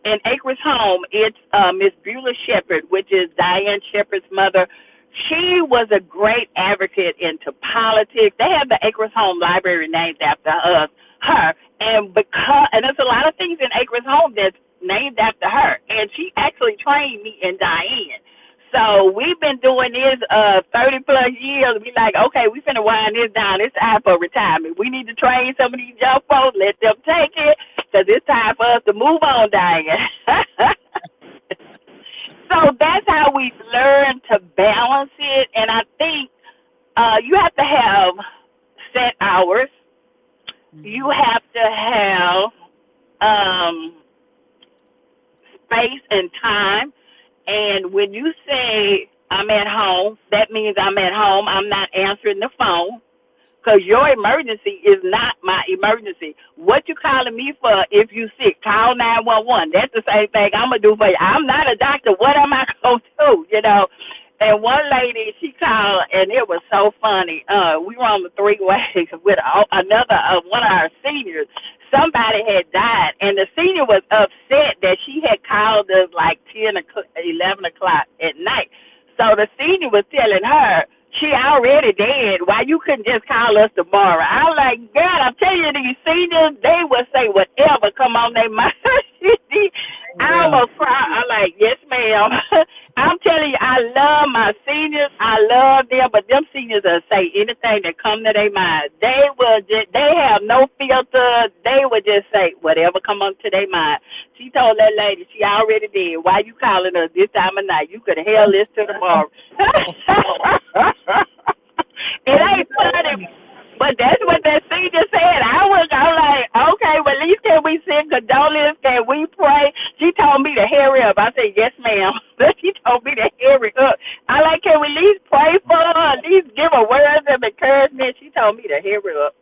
in Acres Home. It's Miss Beulah Shepherd, which is Diane Shepherd's mother. She was a great advocate into politics. They have the Acres Home Library named after her, and there's a lot of things in Acres Home that's named after her. And she actually trained me in Diane. So we've been doing this 30 plus years. We like, okay, we finna wind this down. It's time for retirement. We need to train some of these young folks, let them take it, because it's time for us to move on, Diane. So that's how we learn to balance it. And I think you have to have set hours. You Mhm. have to have um, space and time. And when you say I'm at home, that means I'm at home. I'm not answering the phone because your emergency is not my emergency. What you calling me for if you sick? Call 911. That's the same thing I'm gonna do for you. I'm not a doctor. What am I gonna do? And one lady, she called, and it was so funny. We were on the three-way with another one of our seniors. Somebody had died, and the senior was upset that she had called us like 10 o'clock, 11 o'clock at night. So the senior was telling her she already dead. Why you couldn't just call us tomorrow? I'm like, God, I'm telling you, these seniors, they will say whatever come on their mind. I Yeah. almost cried. I'm like, yes, ma'am. I'm telling you, I love my seniors. I love them, but them seniors will say anything that come to their mind. They will just, they have no filter. They will just say whatever come on to their mind. She told that lady she already did. Why you calling us this time of night? You could have held this till tomorrow. It Oh, you ain't know funny. what? But that's what that senior said. I'm like, okay, well, at least can we send condolence? Can we pray? She told me to hurry up. I said, yes, ma'am. She told me to hurry up. I like, can we at least pray for her? At least give her words of encouragement? She told me to hurry up.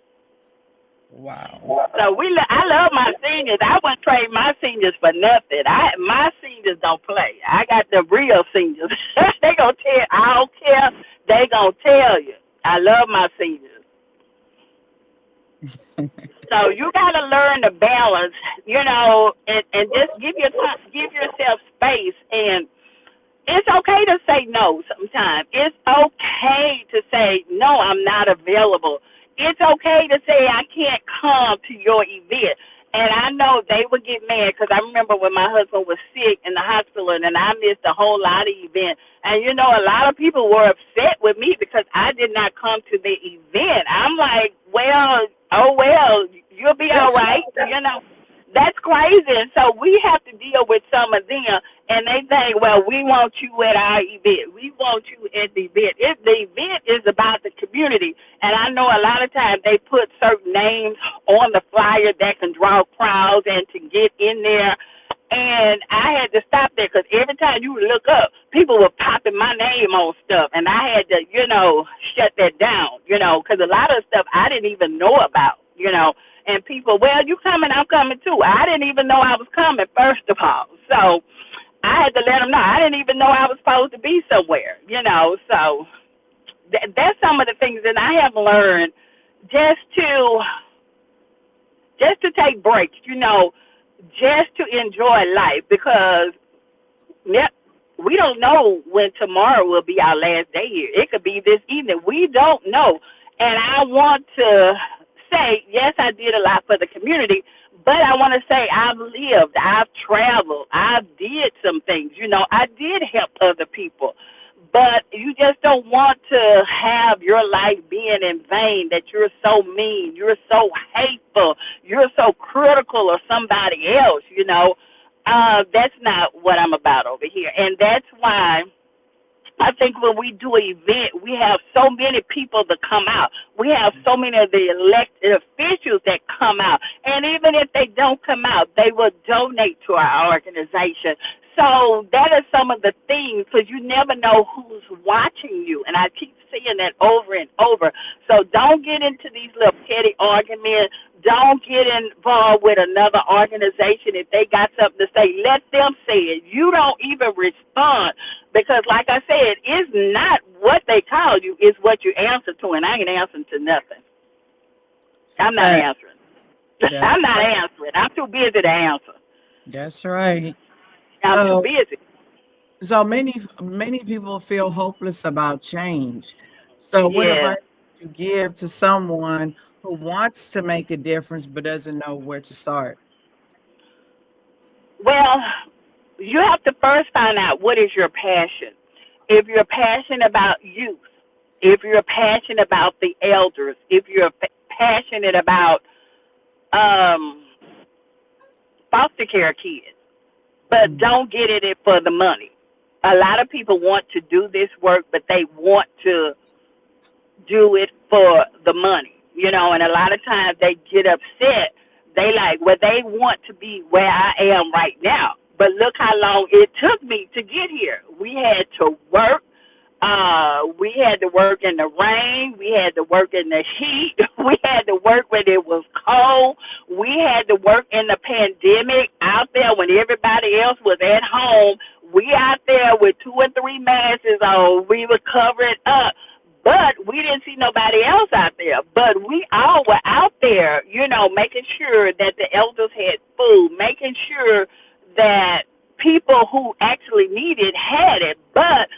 Wow. So I love my seniors. I wouldn't trade my seniors for nothing. My seniors don't play. I got the real seniors. They gonna tell. I don't care. They gonna tell you. I love my seniors. So you gotta learn to balance, and just give yourself space. And it's okay to say no sometimes. It's okay to say no, I'm not available. It's okay to say I can't come to your event. And I know they would get mad because I remember when my husband was sick in the hospital and I missed a whole lot of events. And a lot of people were upset with me because I did not come to the event. I'm like, well, oh well, you'll be all Yes. right. That's crazy. And so we have to deal with some of them, and they think, well, we want you at our event. We want you at the event. If the event is about the community, and I know a lot of times they put certain names on the flyer that can draw crowds and to get in there. And I had to stop there because every time you look up, people were popping my name on stuff, and I had to, shut that down, because a lot of stuff I didn't even know about. And people, well, you coming, I'm coming too. I didn't even know I was coming, first of all. So I had to let them know. I didn't even know I was supposed to be somewhere. So that's some of the things that I have learned just to take breaks, just to enjoy life because we don't know when tomorrow will be our last day here. It could be this evening. We don't know. And I want to say, yes, I did a lot for the community, but I want to say I've lived, I've traveled, I did some things. I did help other people. But you just don't want to have your life being in vain, that you're so mean, you're so hateful, you're so critical of somebody else. That's not what I'm about over here. And that's why I think when we do an event, we have so many people that come out. We have so many of the elected officials that come out. And even if they don't come out, they will donate to our organization. So that is some of the things, because you never know who's watching you. And I keep saying that over and over. So don't get into these little petty arguments. Don't get involved with another organization. If they got something to say, let them say it. You don't even respond. Because, like I said, it's not what they call you, it's what you answer to, and I ain't answering to nothing. I'm not Fact. answering. That's I'm not right. answering. I'm too busy to answer. That's right. I'm too So, busy. many people feel hopeless about change. So, what Yeah. advice would you give to someone who wants to make a difference but doesn't know where to start? Well, you have to first find out what is your passion. If you're passionate about youth, if you're passionate about the elders, if you're passionate about um, foster care kids, but Mm. don't get it for the money. A lot of people want to do this work, but they want to do it for the money, and a lot of times they get upset. They like, well, they want to be where I am right now. But look how long it took me to get here. We had to work. We had to work in the rain. We had to work in the heat. We had to work when it was cold. We had to work in the pandemic out there when everybody else was at home. We out there with 2 or 3 masks on. We were covered up. But we didn't see nobody else out there. But we all were out there, making sure that the elders had food, making sure that people who actually needed had it. But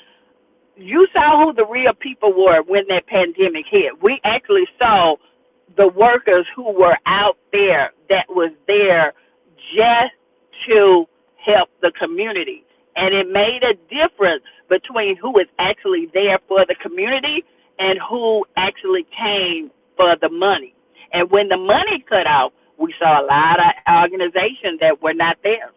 you saw who the real people were when that pandemic hit. We actually saw the workers who were out there that was there just to help the community. And it made a difference between who was actually there for the community and who actually came for the money. And when the money cut off, we saw a lot of organizations that were not there,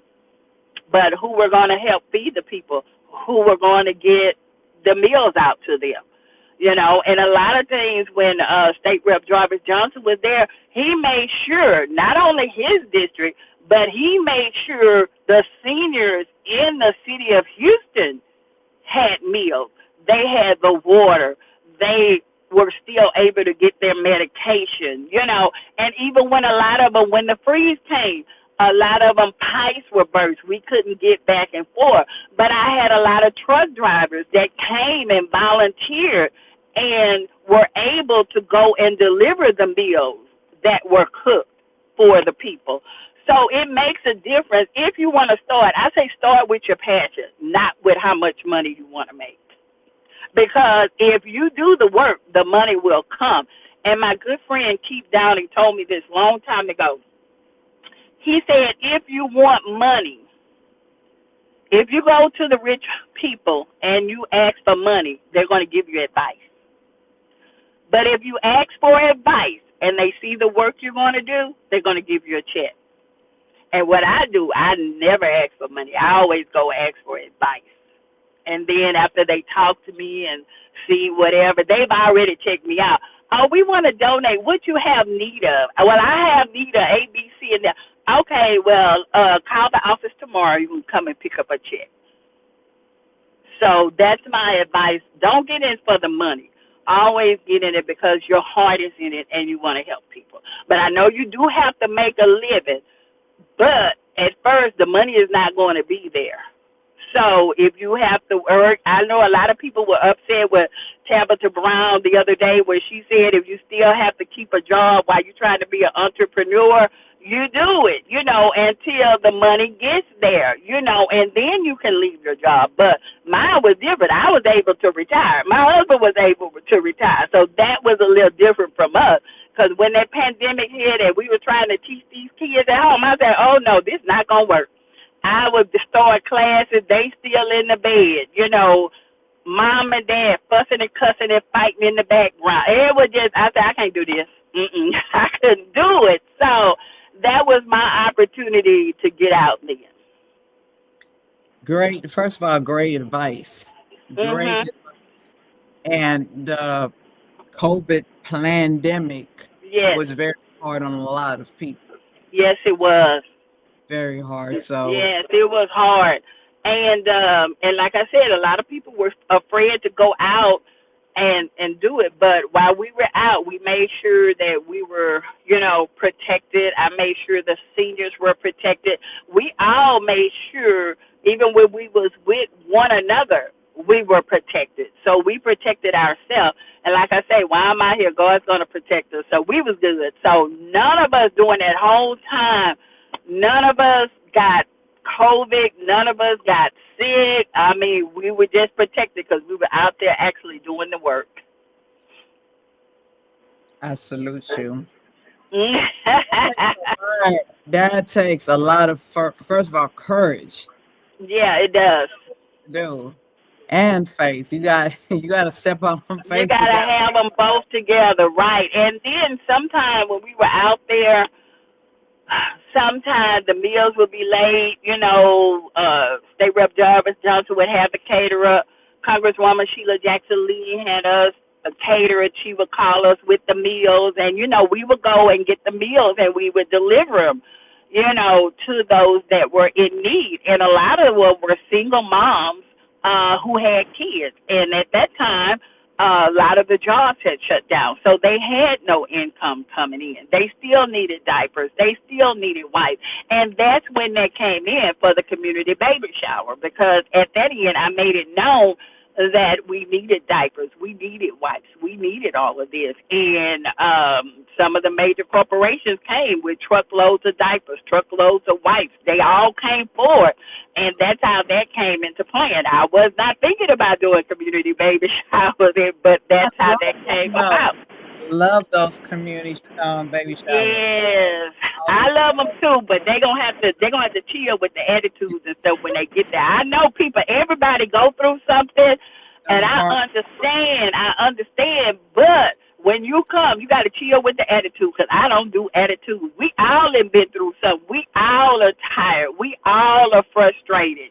but who were going to help feed the people, who were going to get the meals out to them. And a lot of things when State Rep Jarvis Johnson was there, he made sure not only his district, but he made sure the seniors in the city of Houston had meals. They had the water. They were still able to get their medication, and even when a lot of them, when the freeze came, a lot of them pipes were burst. We couldn't get back and forth. But I had a lot of truck drivers that came and volunteered and were able to go and deliver the meals that were cooked for the people. So it makes a difference. If you want to start, I say start with your passion, not with how much money you want to make. Because if you do the work, the money will come. And my good friend Keith Downing told me this long time ago. He said, if you want money, if you go to the rich people and you ask for money, they're going to give you advice. But if you ask for advice and they see the work you're going to do, they're going to give you a check. And what I do, I never ask for money. I always go ask for advice. And then after they talk to me and see whatever, they've already checked me out. Oh, we want to donate. What you have need of? Well, I have need of A, B, C, and D. Okay, well, call the office tomorrow. You can come and pick up a check. So that's my advice. Don't get in for the money. Always get in it because your heart is in it and you want to help people. But I know you do have to make a living. But at first, the money is not going to be there. So if you have to work, I know a lot of people were upset with Tabitha Brown the other day where she said if you still have to keep a job while you're trying to be an entrepreneur, you do it, until the money gets there, and then you can leave your job. But mine was different. I was able to retire. My husband was able to retire. So that was a little different from us. Because when that pandemic hit and we were trying to teach these kids at home, I said, oh, no, this is not going to work. I would start classes, they still in the bed, mom and dad fussing and cussing and fighting in the background. It was just, I said, I can't do this. I couldn't do it. So that was my opportunity to get out then. Great. First of all, great advice. Great Mhm. advice. And the COVID pandemic Yes. was very hard on a lot of people. Yes, it was. Very hard. So Yes, it was hard. And like I said, a lot of people were afraid to go out and do it. But while we were out, we made sure that we were, protected. I made sure the seniors were protected. We all made sure, even when we was with one another, we were protected. So we protected ourselves. And like I say, while I'm out here, God's going to protect us. So we was good. So none of us during that whole time, none of us got COVID. None of us got sick. I mean, we were just protected because we were out there actually doing the work. I salute you. That takes a lot of, first of all, courage. Yeah, it does. Do and faith. You got to step on You faith. got to have them both together, right? And then sometime when we were out there, sometimes the meals would be late. State Rep Jarvis Johnson would have the caterer. Congresswoman Sheila Jackson Lee had us a caterer. She would call us with the meals, and we would go and get the meals, and we would deliver them, to those that were in need. And a lot of them were single moms who had kids, and at that time, a lot of the jobs had shut down. So they had no income coming in. They still needed diapers. They still needed wipes. And that's when they came in for the community baby shower, because at that end, I made it known that we needed diapers, we needed wipes, we needed all of this. And some of the major corporations came with truckloads of diapers, truckloads of wipes. They all came forward, and that's how that came into play. And I was not thinking about doing community baby showers, but I that's how love that came them, though. about. Love those community baby showers. Yes, All I the love them too, but they gonna have to chill with the attitudes and stuff when they get there. I know people, everybody go through something, and them part. I understand, but when you come, you got to chill with the attitude, because I don't do attitude. We all have been through something. We all are tired. We all are frustrated,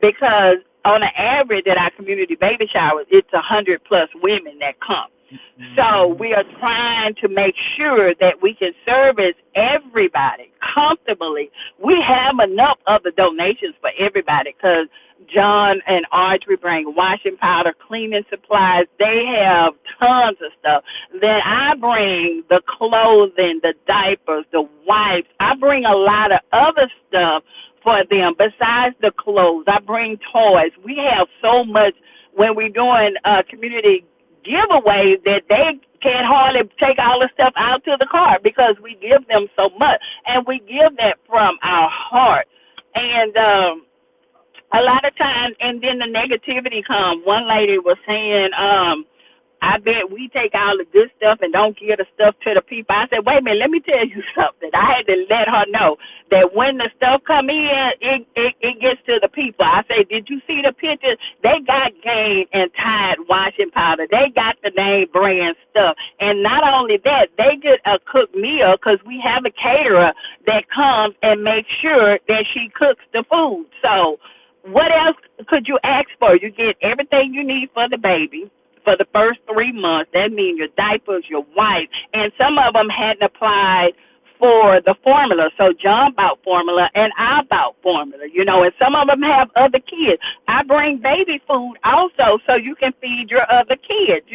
because on the average at our community baby showers, it's 100+ women that come. So Mhm. we are trying to make sure that we can service everybody comfortably. We have enough of the donations for everybody, because John and Audrey bring washing powder, cleaning supplies. They have tons of stuff. Then I bring the clothing, the diapers, the wipes. I bring a lot of other stuff for them besides the clothes. I bring toys. We have so much when we're doing community giveaways that they can't hardly take all the stuff out to the car, because we give them so much, and we give that from our heart. And a lot of times, and then the negativity comes. One lady was saying, I bet we take all the good stuff and don't give the stuff to the people. I said, wait a minute, let me tell you something. I had to let her know that when the stuff come in, it gets to the people. I said, did you see the pictures? They got Gain and Tide washing powder. They got the name brand stuff. And not only that, they get a cooked meal, because we have a caterer that comes and makes sure that she cooks the food. So what else could you ask for? You get everything you need for the baby for the first 3 months. That means your diapers, your wipes, and some of them hadn't applied for the formula. So John bought formula and I bought formula, and some of them have other kids. I bring baby food also so you can feed your other kids,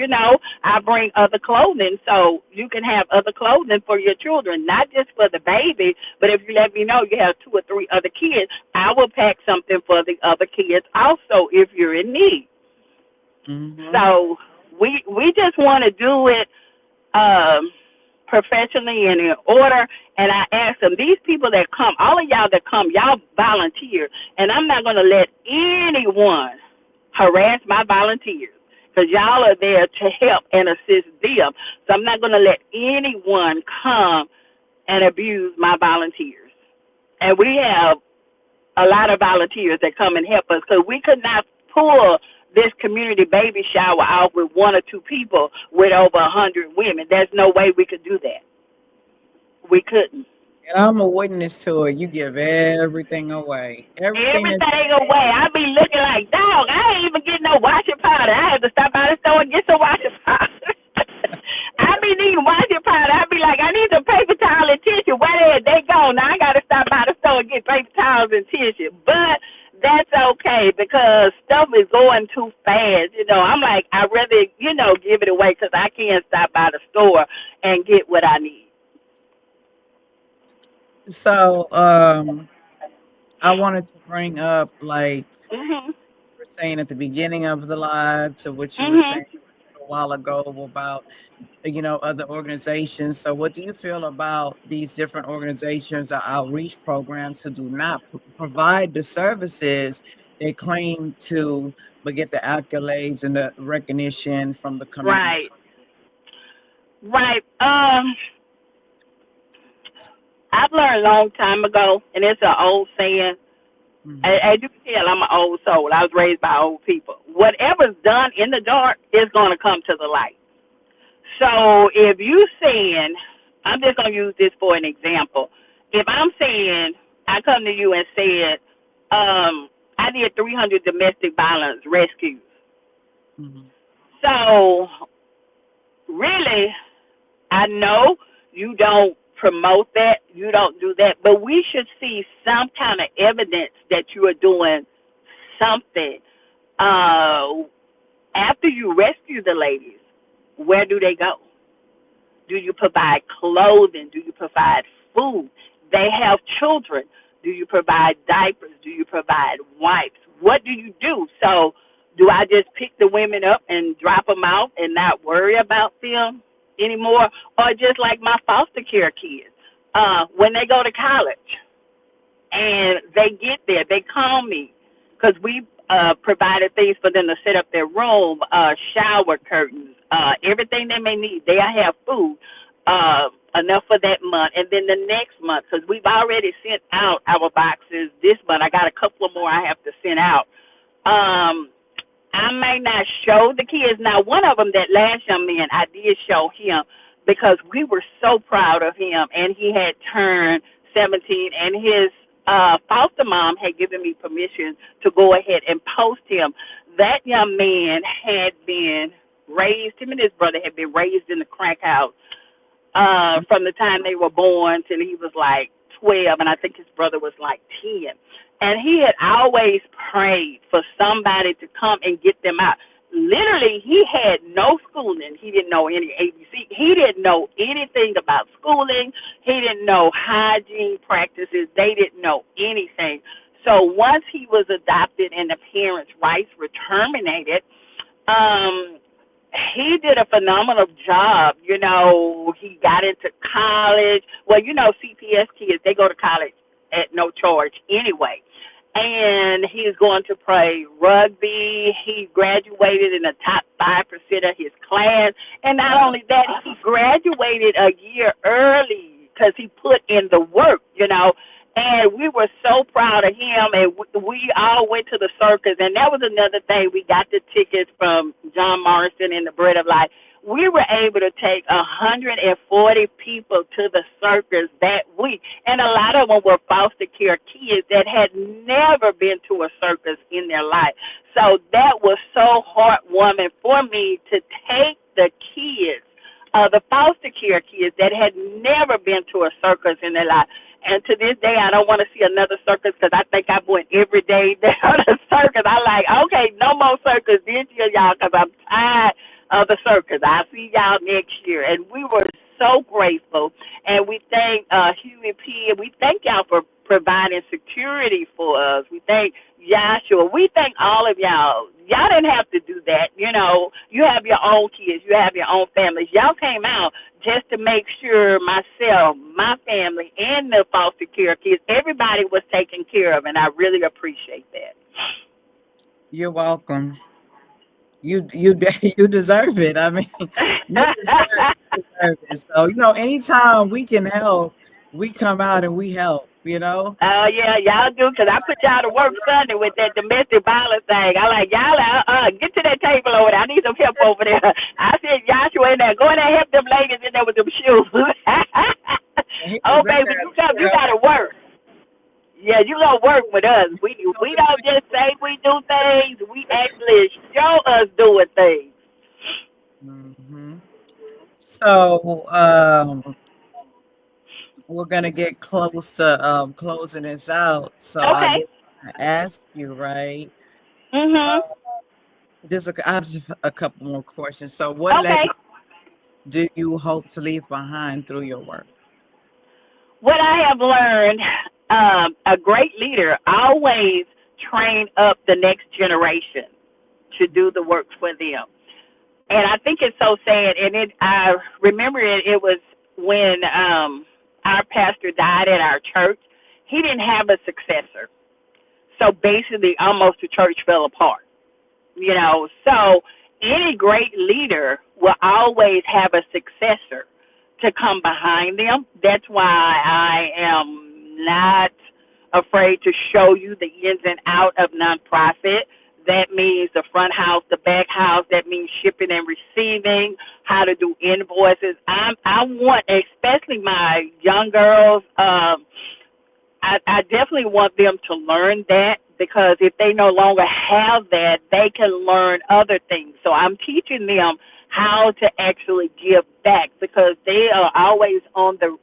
I bring other clothing so you can have other clothing for your children, not just for the baby, but if you let me know you have 2 or 3 other kids, I will pack something for the other kids also if you're in need. Mhm. So we just want to do it um, professionally and in order. And I ask them, these people that come, all of y'all that come, y'all volunteer, and I'm not going to let anyone harass my volunteers, because y'all are there to help and assist them. So I'm not going to let anyone come and abuse my volunteers. And we have a lot of volunteers that come and help us, because we could not pull this community baby shower out with 1 or 2 people with over 100 women. There's no way we could do that. We couldn't. And I'm a witness to it. You give everything away. Everything that Everything away. I be looking like, dog, I ain't even getting no washing powder. I had to stop by the store and get some washing powder. I be needing washing powder. I be like, I need some paper towel and tissue. Where they go? Now I got to stop by the store and get paper towels and tissue. But that's okay, because stuff is going too fast. I'm like, I'd rather, give it away, because I can't stop by the store and get what I need. so I wanted to bring up, like Mhm. you were saying at the beginning of the live, to what you were Mhm. saying a while ago about other organizations. So what do you feel about these different organizations or outreach programs who do not provide the services they claim to, but get the accolades and the recognition from the community? Right. Right. I've learned a long time ago, and it's an old saying. Mhm. As you can tell, I'm an old soul. I was raised by old people. Whatever's done in the dark is going to come to the light. So if you saying, I'm just going to use this for an example. If I'm saying, I come to you and said, I did 300 domestic violence rescues. Mhm. So really, I know you don't promote that, you don't do that, but we should see some kind of evidence that you are doing something. Uh, After you rescue the ladies, where do they go? Do you provide clothing? Do you provide food? They have children. Do you provide diapers? Do you provide wipes? What do you do? So, do I just pick the women up and drop them out and not worry about them anymore? Or just like my foster care kids, when they go to college, and they get there, they call me because we provided things for them to set up their room, shower curtains, everything they may need. They have food enough for that month, and then the next month, because we've already sent out our boxes this month. I got a couple of more I have to send out. Um, I may not show the kids. Now, one of them, that last young man, I did show him because we were so proud of him, and he had turned 17, and his foster mom had given me permission to go ahead and post him. That young man had been raised, him and his brother had been raised in the crack house from the time they were born till he was like 12, and I think his brother was like 10. And he had always prayed for somebody to come and get them out. Literally, he had no schooling. He didn't know any ABC. He didn't know anything about schooling. He didn't know hygiene practices. They didn't know anything. So once he was adopted and the parents' rights were terminated, um, he did a phenomenal job. You know, he got into college. Well, you know, CPS kids, they go to college at no charge anyway. And he's going to play rugby. He graduated in the top 5% of his class. And not only that, he graduated a year early because he put in the work, you know. And we were so proud of him. And we all went to the circus. And that was another thing. We got the tickets from John Morrison and the Bread of Life. We were able to take 140 people to the circus that week. And a lot of them were foster care kids that had never been to a circus in their life. So that was so heartwarming for me to take the kids, the foster care kids that had never been to a circus in their life. And to this day, I don't want to see another circus because I think I went every day down the circus. I'm like, okay, no more circus this year, y'all, because I'm tired of the circus. I'll see y'all next year. And we were so grateful. And we thank Huey P. And we thank y'all for providing security for us. We thank Joshua. We thank all of y'all. Y'all didn't have to do that. You know, you have your own kids. You have your own families. Y'all came out just to make sure myself, my family, and the foster care kids, everybody was taken care of. And I really appreciate that. You're welcome. You you deserve it. I mean, you deserve it. So, you know, anytime we can help, we come out and we help, you know. Oh, yeah, y'all do, because I put y'all to work Sunday with that domestic violence thing. I like, y'all, get to that table over there. I need some help over there. I said, Joshua in there, go in there and help them ladies in there with them shoes. Oh, baby, you got to work. Yeah, you gonna work with us. We don't just say we do things. We actually show us doing things. Hmm. So, we're gonna get close to closing this out. So I Okay. did ask you, right? Mhm. I have just a couple more questions. So, what Okay. legacy do you hope to leave behind through your work? What I have learned, a great leader always train up the next generation to do the work for them. And I think it's so sad. And I remember it was when our pastor died at our church. He didn't have a successor, so basically, almost the church fell apart. You know, so any great leader will always have a successor to come behind them. That's why I am not afraid to show you the ins and out of nonprofit. That means the front house, the back house. That means shipping and receiving, how to do invoices. I want, especially my young girls, I definitely want them to learn that, because if they no longer have that, they can learn other things. So I'm teaching them how to actually give back, because they are always on the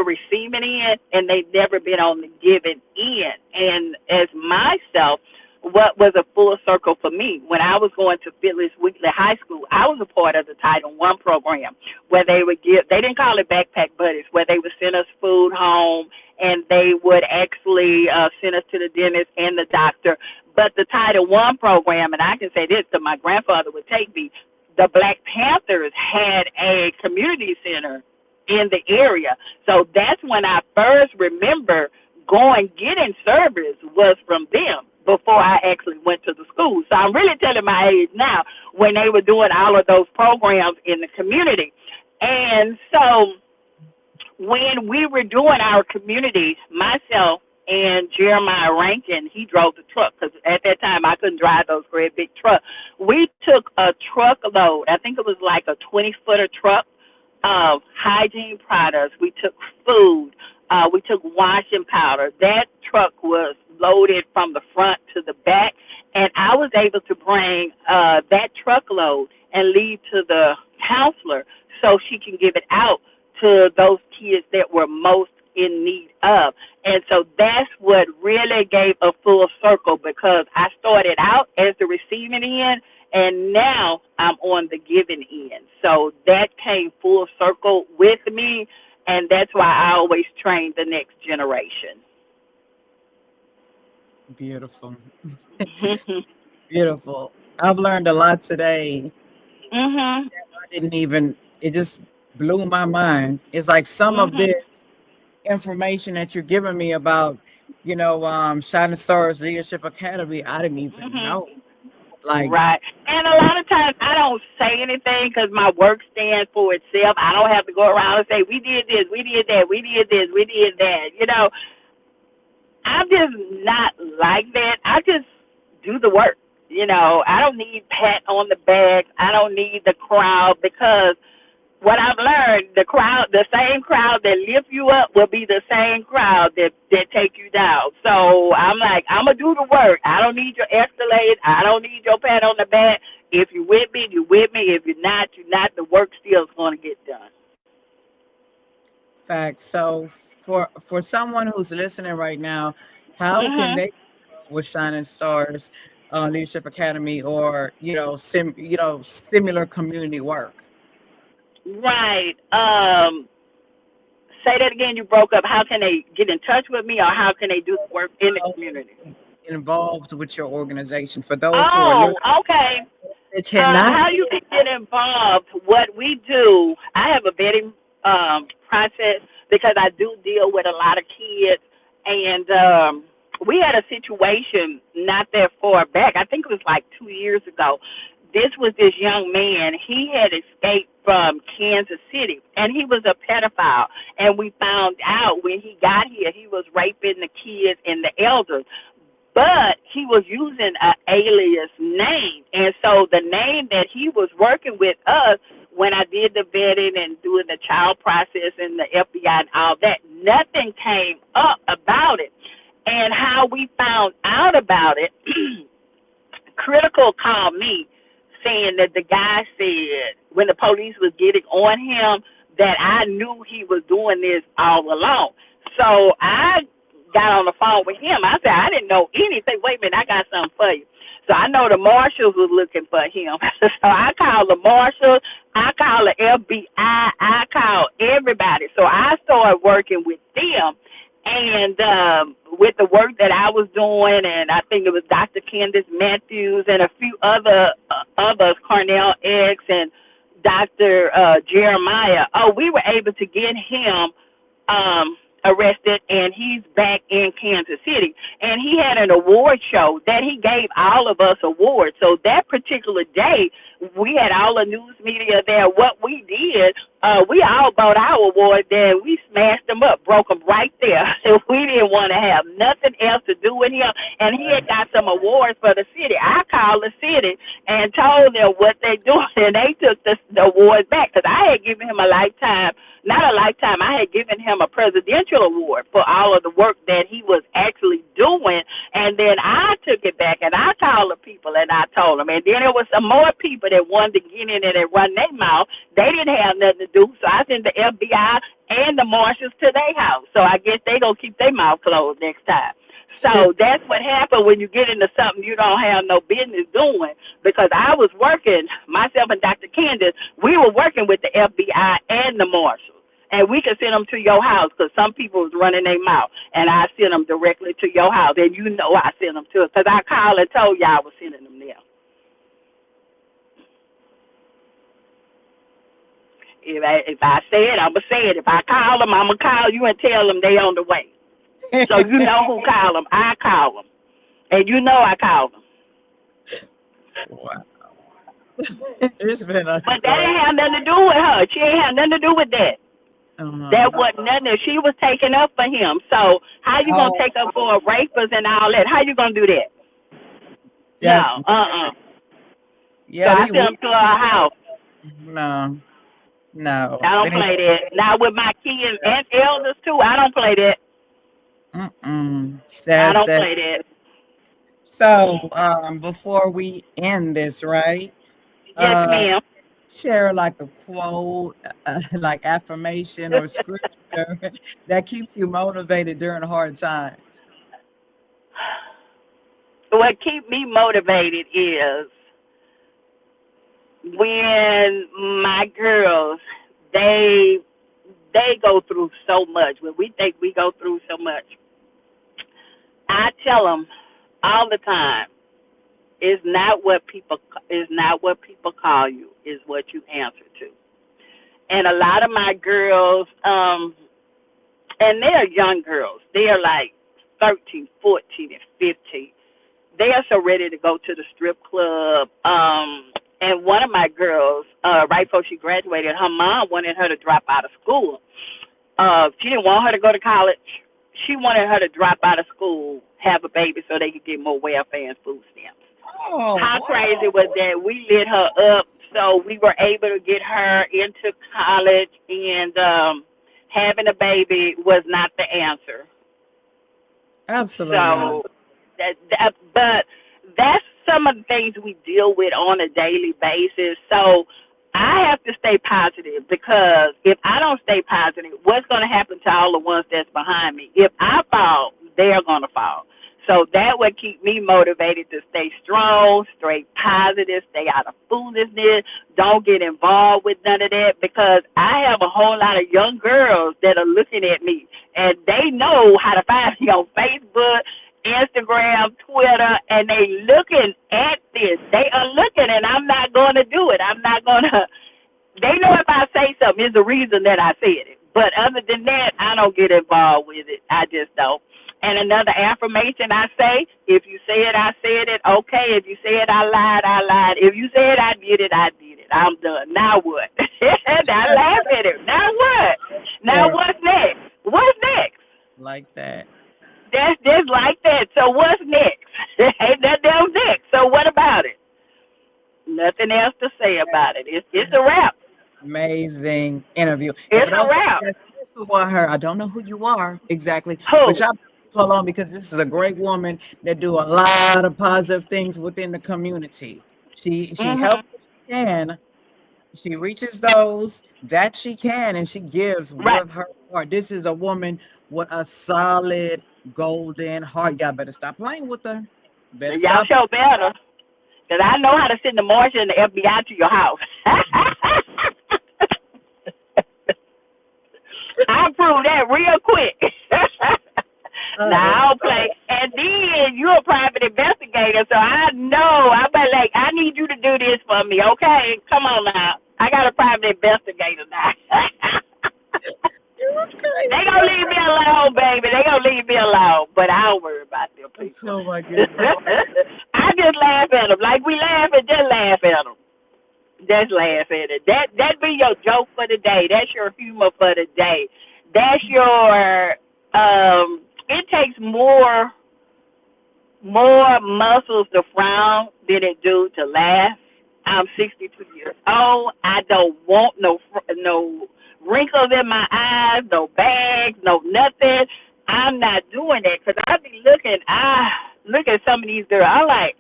receiving end and they've never been on the giving end. And as myself, what was a full circle for me. When I was going to Phyllis Weekly High School, I was a part of the Title I program where they would give, they didn't call it backpack buddies, where they would send us food home and they would actually send us to the dentist and the doctor. But the Title I program, and I can say this, that my grandfather would take me, the Black Panthers had a community center in the area. So that's when I first remember going, getting service was from them before I actually went to the school. So I'm really telling my age now when they were doing all of those programs in the community. And so when we were doing our community, myself and Jeremiah Rankin, he drove the truck because at that time I couldn't drive those great big trucks. We took a truckload, I think it was like a 20-footer truck of hygiene products. We took food. We took washing powder. That truck was loaded from the front to the back, and I was able to bring that truckload and leave to the counselor so she can give it out to those kids that were most in need of. And so that's what really gave a full circle, because I started out as the receiving end, and now I'm on the giving end. So that came full circle with me, and that's why I always train the next generation. Beautiful. Beautiful. I've learned a lot today. Mhm. I didn't even, it just blew my mind. It's like some of Mhm. this information that you're giving me about, Shining Stars Leadership Academy, I didn't even Mhm. know. Like, Right. And a lot of times I don't say anything because my work stands for itself. I don't have to go around and say, we did this, we did that, we did this, we did that. I'm just not like that. I just do the work. I don't need pat on the back. I don't need the crowd, because what I've learned, the same crowd that lift you up will be the same crowd that take you down. So I'm like, I'm gonna do the work. I don't need your escalade. I don't need your pat on the back. If you're with me, you're with me. If you're not, you're not. The work still is gonna get done. fact. So for someone who's listening right now, how can Mhm. they go with Shining Stars Leadership Academy, or similar community work? Right. Say that again. You broke up. How can they get in touch with me, or how can they do the work in the How community? involved with your organization? For those who are Oh, listening, okay. they cannot How you get. can get involved? What we do, I have a vetting process, because I do deal with a lot of kids, and we had a situation not that far back. I think it was like 2 years ago. This was this young man. He had escaped from Kansas City, and he was a pedophile. And we found out when he got here, he was raping the kids and the elders, but he was using an alias name. And so the name that he was working with us, when I did the vetting and doing the child process and the FBI and all that, nothing came up about it. And how we found out about it, Critical called me saying that the guy said, when the police was getting on him, that I knew he was doing this all along. So I got on the phone with him. I said, I didn't know anything. Wait a minute, I got something for you. So I know the marshals was looking for him. So I called the marshals, I called the FBI, I called everybody. So I started working with them. And with the work that I was doing, and I think it was Dr. Candace Matthews and a few others, Cornell X and Dr. Jeremiah, we were able to get him arrested, and he's back in Kansas City. And he had an award show that he gave all of us awards. So that particular day, we had all the news media there. What we did, we all bought our award there. We smashed them up, broke them right there. So we didn't want to have nothing else to do with him. And he had got some awards for the city. I called the city and told them what they doing, and they took the award back, because I had given him a lifetime, not a lifetime, I had given him a presidential award for all of the work that he was actually doing. And then I took it back, and I called the people, and I told them. And then there was some more people that wanted to get in there and run their mouth. They didn't have nothing to do, so I sent the FBI and the marshals to their house. So I guess they going to keep their mouth closed next time. So that's what happened when you get into something you don't have no business doing. Because I was working, myself and Dr. Candace, we were working with the FBI and the marshals. And we could send them to your house because some people was running their mouth. And I sent them directly to your house. And you know I sent them to it because I called and told y'all I was sending them there. If I say it, I'm going to say it. If I call them, I'm going to call you and tell them they on the way. So you know who called them. I call them. And you know I called them. Wow. It's been a But that great. ain't have nothing to do with her. She ain't have nothing to do with that. Uh-huh. That wasn't nothing. She was taking up for him. So how you going to Oh, take up for a rapist and all that? How you going to do that? that's No. So yeah. I sent him to her house. No, no. I don't Vinny, play that. Now with my kids and elders too, I don't play that. I sad, don't sad. play that. So, before we end this, right? Yes, Uh, ma'am. share like a quote, like affirmation or scripture that keeps you motivated during hard times. What keep me motivated is when my girls they they go through so much. When we think we go through so much, I tell them all the time, it's not what people call you, is what you answer to. And a lot of my girls, and they're young girls. They're like 13, 14, and 15. They are so ready to go to the strip club. And one of my girls, right before she graduated, her mom wanted her to drop out of school. She didn't want her to go to college. She wanted her to drop out of school, have a baby so they could get more welfare and food stamps. Oh, How wow. crazy was that? We lit her up so we were able to get her into college, and having a baby was not the answer. Absolutely not. So but that's some of the things we deal with on a daily basis. So I have to stay positive because if I don't stay positive, what's going to happen to all the ones that's behind me? If I fall, they're going to fall. So that would keep me motivated to stay strong, stay positive, stay out of foolishness, don't get involved with none of that because I have a whole lot of young girls that are looking at me and they know how to find me on Facebook, Instagram, Twitter, and they looking at this. They are looking, and I'm not going to do it. I'm not going to. They know if I say something, it's the reason that I said it. But other than that, I don't get involved with it. I just don't. And another affirmation I say, if you say it, I said it. Okay. If you say it, I lied, I lied. If you say it, I did it, I did it. I'm done. Now what? I laugh at it. Now what? Now Yeah, what's next? What's next? like that. That's just like that. So what's next? Ain't nothing else next. So what about it? Nothing else to say about it. It's a wrap. Amazing interview. And It's for a those wrap. that listen to her, I don't know who you are exactly, but Who? y'all pull on because this is a great woman that do a lot of positive things within the community. She helps Mhm. what she can. She reaches those that she can, and she gives Right. with her heart. This is a woman with a solid golden heart. Y'all better stop playing with her. Better Y'all stop. show better. Because I know how to send the marshal and the FBI to your house. I proved that real quick. Oh, Now I'll play. And then you're a private investigator, so I know. I'm like, I need you to do this for me, okay? Come on now. I got a private investigator now. you're They crazy. gonna leave me alone, baby. They gonna leave me alone, but I don't worry about them people. Oh my goodness. I just laugh at them like we laughing. Just laugh at them. Just laugh at it. That be your joke for the day. That's your humor for the day. That's your. It takes more muscles to frown than it do to laugh. I'm 62 years old. I don't want no wrinkles in my eyes, no bags, no nothing. I'm not doing that because I be looking. I look at some of these girls. I like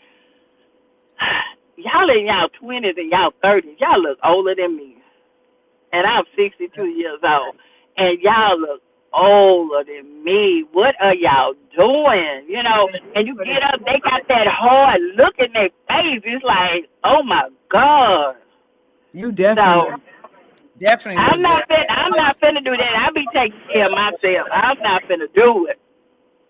y'all in y'all 20s and y'all 30s. Y'all look older than me, and I'm 62 years old, and y'all look older than me. What are y'all doing? You know, and you But get up, they got that hard look in their face. It's like, oh my God. you So definitely look good. I'm not finna do that. I be taking care of myself. I'm not finna do it.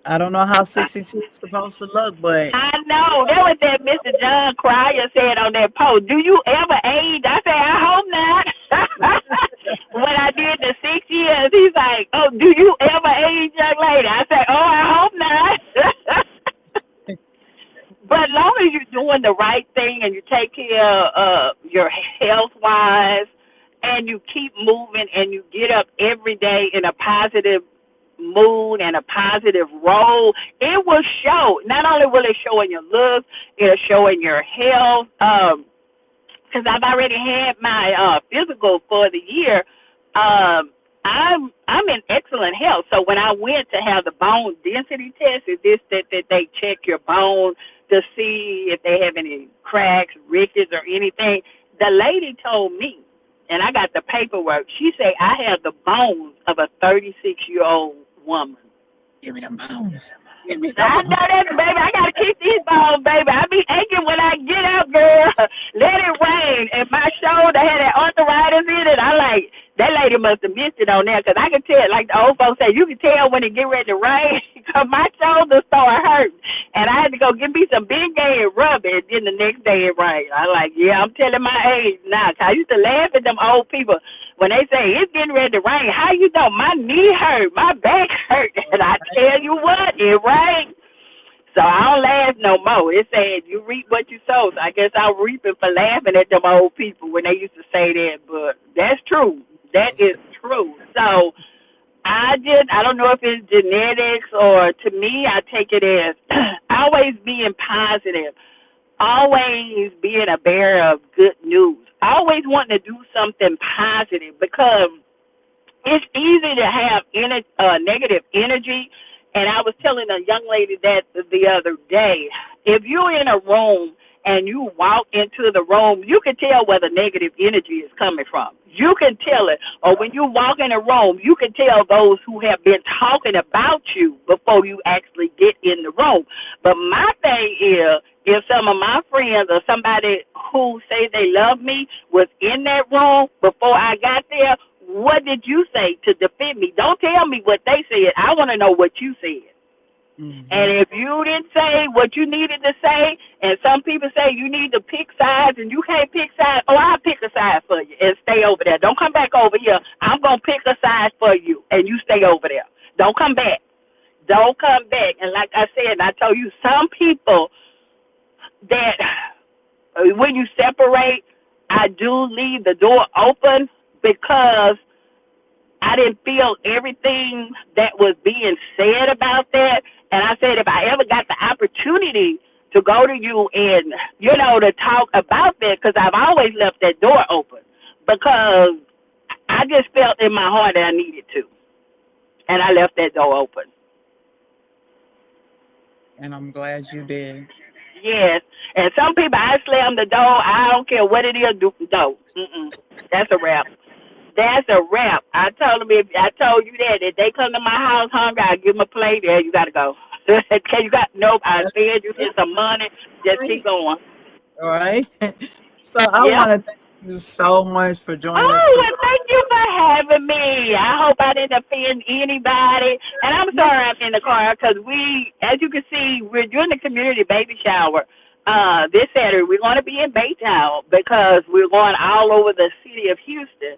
I don't know how 62 is supposed to look, but I know. That was that Mr. John Cryer said on that post. Do you ever age? I said, I hope not. When I did the 6 years, he's like, oh, do you ever age, young lady? I said, oh, I hope not. But as long as you're doing the right thing and you take care of your health wise and you keep moving and you get up every day in a positive mood and a positive role, it will show. Not only will it show in your looks, it'll show in your health. Because I've already had my physical for the year. I'm in excellent health. So when I went to have the bone density test, is this that they check your bone to see if they have any cracks, rickets, or anything? The lady told me, and I got the paperwork. She said I have the bones of a 36-year-old woman. give me them bones. Give me them I bones. know that, baby. I gotta keep these bones, baby. I be aching when I get up, girl. Let it rain. And my shoulder had that arthritis in it. I like that lady must have missed it on there because I could tell, like the old folks say, you can tell when it get ready to rain because my shoulder started hurting. And I had to go get me some big gay and rub it. And then the next day it rained. I like, yeah, I'm telling my age now. 'Cause I used to laugh at them old people when they say it's getting ready to rain. How you know? My knee hurt, my back hurt, and I tell you what, it rained. So I don't laugh no more. It said you reap what you sow. So I guess I'm reaping for laughing at them old people when they used to say that. But that's true. That is true. So I don't know if it's genetics or to me, I take it as always being positive, always being a bearer of good news, always wanting to do something positive because it's easy to have negative energy. And I was telling a young lady that the other day. If you're in a room and you walk into the room, you can tell where the negative energy is coming from. You can tell it. Or when you walk in a room, you can tell those who have been talking about you before you actually get in the room. But my thing is, if some of my friends or somebody who say they love me was in that room before I got there, what did you say to defend me? Don't tell me what they said. I want to know what you said. Mm-hmm. And if you didn't say what you needed to say, and some people say you need to pick sides and you can't pick sides, oh, I'll pick a side for you and stay over there. Don't come back over here. I'm going to pick a side for you, and you stay over there. Don't come back. Don't come back. And like I said, I told you, some people that when you separate, I do leave the door open because I didn't feel everything that was being said about that. And I said, if I ever got the opportunity to go to you and, to talk about that, because I've always left that door open because I just felt in my heart that I needed to. And I left that door open. And I'm glad you did. Yes. And some people, I slam the door. I don't care what it is. No. That's a wrap. That's a wrap. I told them I told you that if they come to my house hungry, I give them a plate. There, you gotta go. Nope. I fed you, get some money. Just keep going. All right. So I Yep. want to thank you so much for joining us Oh, today. well, thank you for having me. I hope I didn't offend anybody. And I'm sorry I'm in the car because as you can see, we're doing the community baby shower this Saturday. We're going to be in Baytown because we're going all over the city of Houston.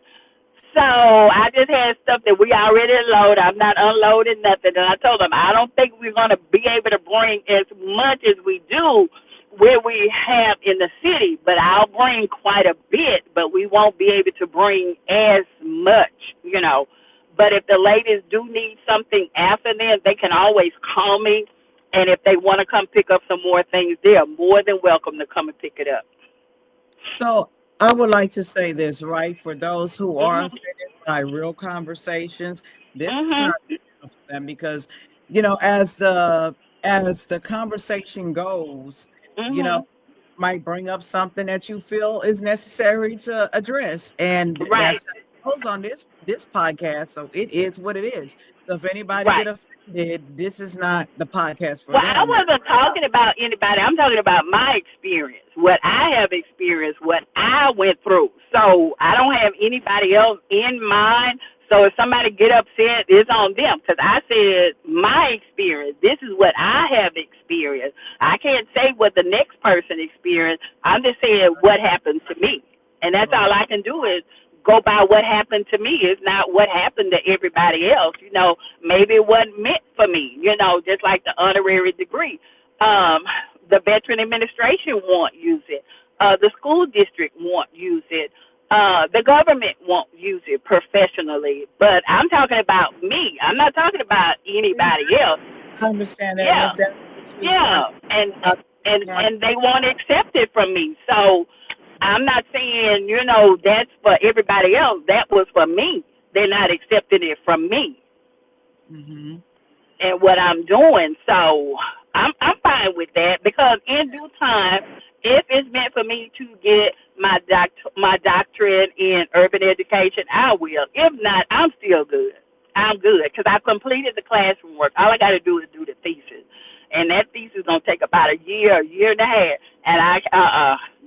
So I just had stuff that we already loaded. I'm not unloading nothing. And I told them I don't think we're going to be able to bring as much as we do where we have in the city, but I'll bring quite a bit, but we won't be able to bring as much. But if the ladies do need something after then, they can always call me. And if they want to come pick up some more things, they are more than welcome to come and pick it up. So I would like to say this, right? For those who are Mhm. offended by real conversations, this is Mhm. not for them because, as the conversation goes, you know, Mhm. might bring up something that you feel is necessary to address. And Right. that's how it goes on this this podcast, so it is what it is. So if anybody get Right. offended, this is not the podcast for Well, I them. wasn't talking about anybody. I'm talking about my experience, what I have experienced, what I went through. So I don't have anybody else in mind. So if somebody get upset, it's on them because I said my experience. This is what I have experienced. I can't say what the next person experienced. I'm just saying what happened to me, and that's all I can do is go by what happened to me. It's not what happened to everybody else. Maybe it wasn't meant for me. Just like the honorary degree. The Veteran Administration won't use it. The school district won't use it. The government won't use it professionally. But I'm talking about me. I'm not talking about Yeah, anybody else. I understand that, and Yeah, if that's what you yeah, want, and I and want and they won't accept it from me. So I'm not saying that's for everybody else. That was for me. They're not accepting it from me hmm and what I'm doing. So I'm fine with that because in due time, if it's meant for me to get my doctorate in urban education, I will. If not, I'm still good. I'm good because I completed the classroom work. All I got to do is do the thesis, and that thesis gonna take about a year and a half. And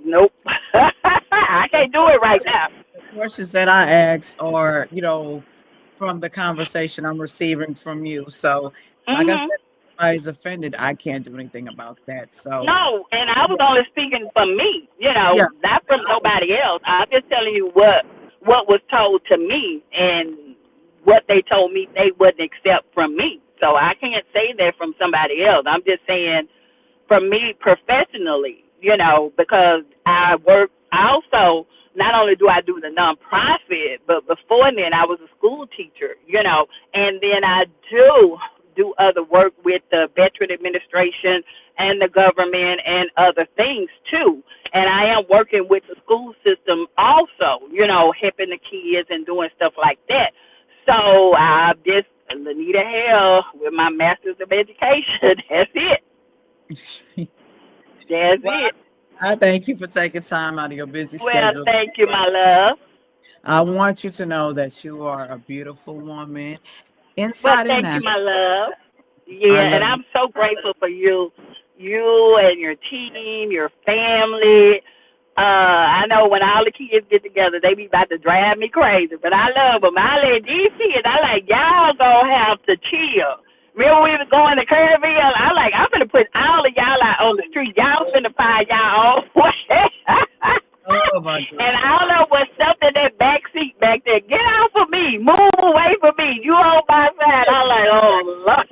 nope, I can't do it right now. the questions that I ask are, from the conversation I'm receiving from you. So, like I Mhm. said, if somebody's offended, I can't do anything about that. So, No, and I was yeah, only speaking for me, yeah, not from I was, nobody else. I'm just telling you what was told to me and what they told me they wouldn't accept from me. So I can't say that from somebody else. I'm just saying for me professionally, because I work also not only do I do the nonprofit, but before then I was a school teacher, and then I do other work with the Veteran Administration and the government and other things too. And I am working with the school system also, helping the kids and doing stuff like that. So I just Lanita Hale with my Master's of Education. That's it. That's well, it. I thank you for taking time out of your busy Well, schedule. thank you, my love. I want you to know that you are a beautiful woman, Well, inside and thank you, out. my love. I Yeah, and love you. I'm so grateful for you and your team, your family. I know when all the kids get together, they be about to drive me crazy, but I love them. I let DC and I like y'all gonna have to chill. Remember we was going to Kerrville? I'm gonna put all of y'all out on the street. Y'all finna find y'all own way. Oh my And goodness. all of was stuff in that back seat back there. Get out for me. Move away from me. You on my side. I'm like, oh, Lord.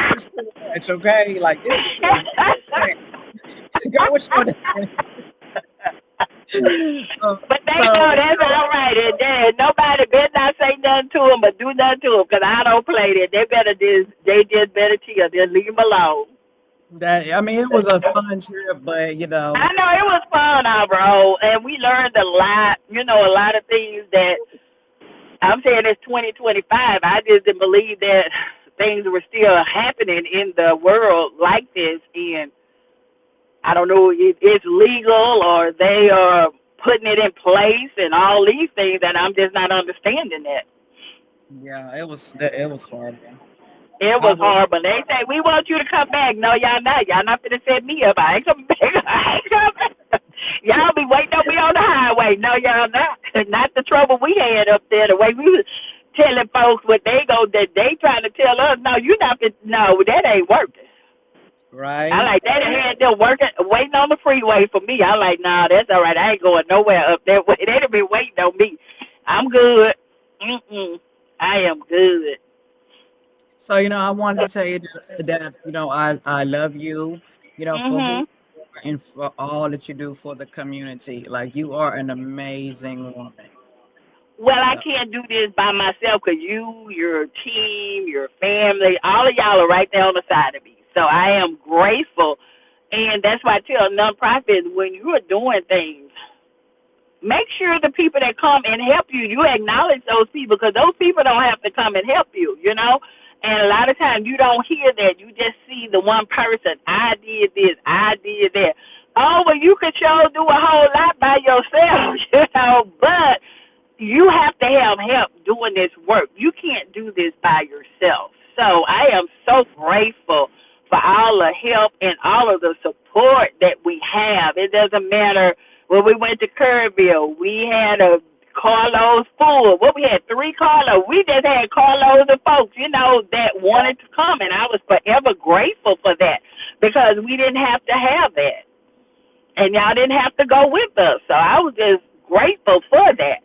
This is too much, okay? Like this is too much. Go with your But they know so that's all right. And then nobody better not say nothing to them, but do nothing to them because I don't play that. They just better chill. Just leave them alone. that I mean it was a fun trip, but I know it was fun, bro, and we learned a lot. A lot of things that I'm saying it's 2025. I just didn't believe that things were still happening in the world like this. And I don't know if it's legal or they are putting it in place and all these things that I'm just not understanding that. yeah, it was horrible. It I was would horrible. They say, we want you to come back. No, y'all not. Y'all not going to set me up. I ain't coming back. I ain't coming. Y'all be waiting on me on the highway. No, y'all not. Not the trouble we had up there. The way we was telling folks what that they trying to tell us. No, you not. No, that ain't working. I right. like that. Had them working, waiting on the freeway for me. I like, nah, that's all right. I ain't going nowhere up that way. They'd have been waiting on me. I'm good. I am good. So I wanted to tell you that I love you, for who Mhm. you are and for all that you do for the community. Like you are an amazing woman. Well, I So can't do this by myself because your team, your family, all of y'all are right there on the side of me. So I am grateful. And that's why I tell nonprofits when you are doing things, make sure the people that come and help you, you acknowledge those people because those people don't have to come and help you. And a lot of times you don't hear that. You just see the one person, I did this, I did that. Oh, well, you could sure do a whole lot by yourself, but you have to have help. all of the support that we have. It doesn't matter when we went to Kerrville, we had a carloads full. What we had 3 carloads. We just had carloads of folks, that Yeah. wanted to come, and I was forever grateful for that because we didn't have to have that, and y'all didn't have to go with us. So I was just grateful for that.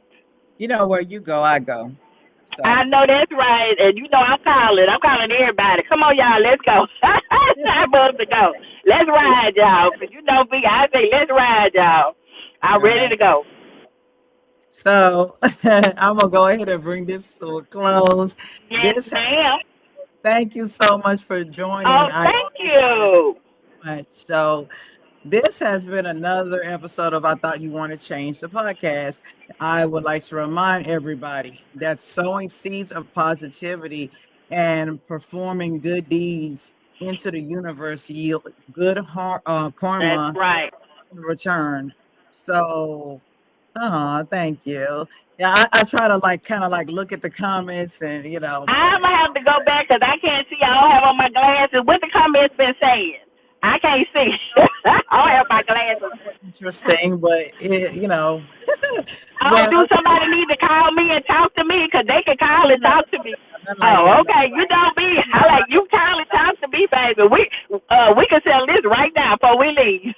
You know, where you go, I go. I So know that's right, and I'm calling. I'm calling everybody. Come on, y'all, let's go. It's time for us to go. Let's ride, y'all. Cause me, I say let's ride, y'all. I'm ready right. to go. So I'm gonna go ahead and bring this to a close. Yes, This ma'am. Thank you so much for Oh, joining. I thank appreciate it you. so much. So this has been another episode of I Thought You Want to Change the podcast. I would like to remind everybody that sowing seeds of positivity and performing good deeds into the universe yield good That's karma right. in return. So, thank you. Yeah, I try to like kind of like look at the comments and I'm gonna have to go back because I can't see. I don't have on my glasses. What the comments been saying? I can't see. I don't have my glasses. interesting, but Oh, but do somebody need to call me and talk to me? Cause they can call and no, talk to me. nothing like Oh, that. okay. You know me. I No, like you call and talk to me, baby. We can sell this right now before we leave.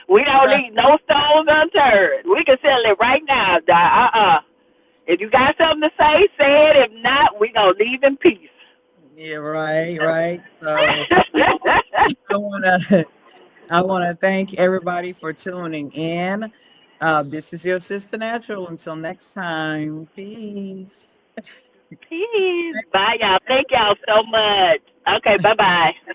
We don't no, leave no stones unturned. We can sell it right now. If you got something to say it. If not, we gonna leave in peace. yeah, right, right. So I wanna I wanna thank everybody for tuning in. This is your sister natural. Until next time, peace. Peace. Bye, y'all. Thank y'all so much. Okay, bye bye.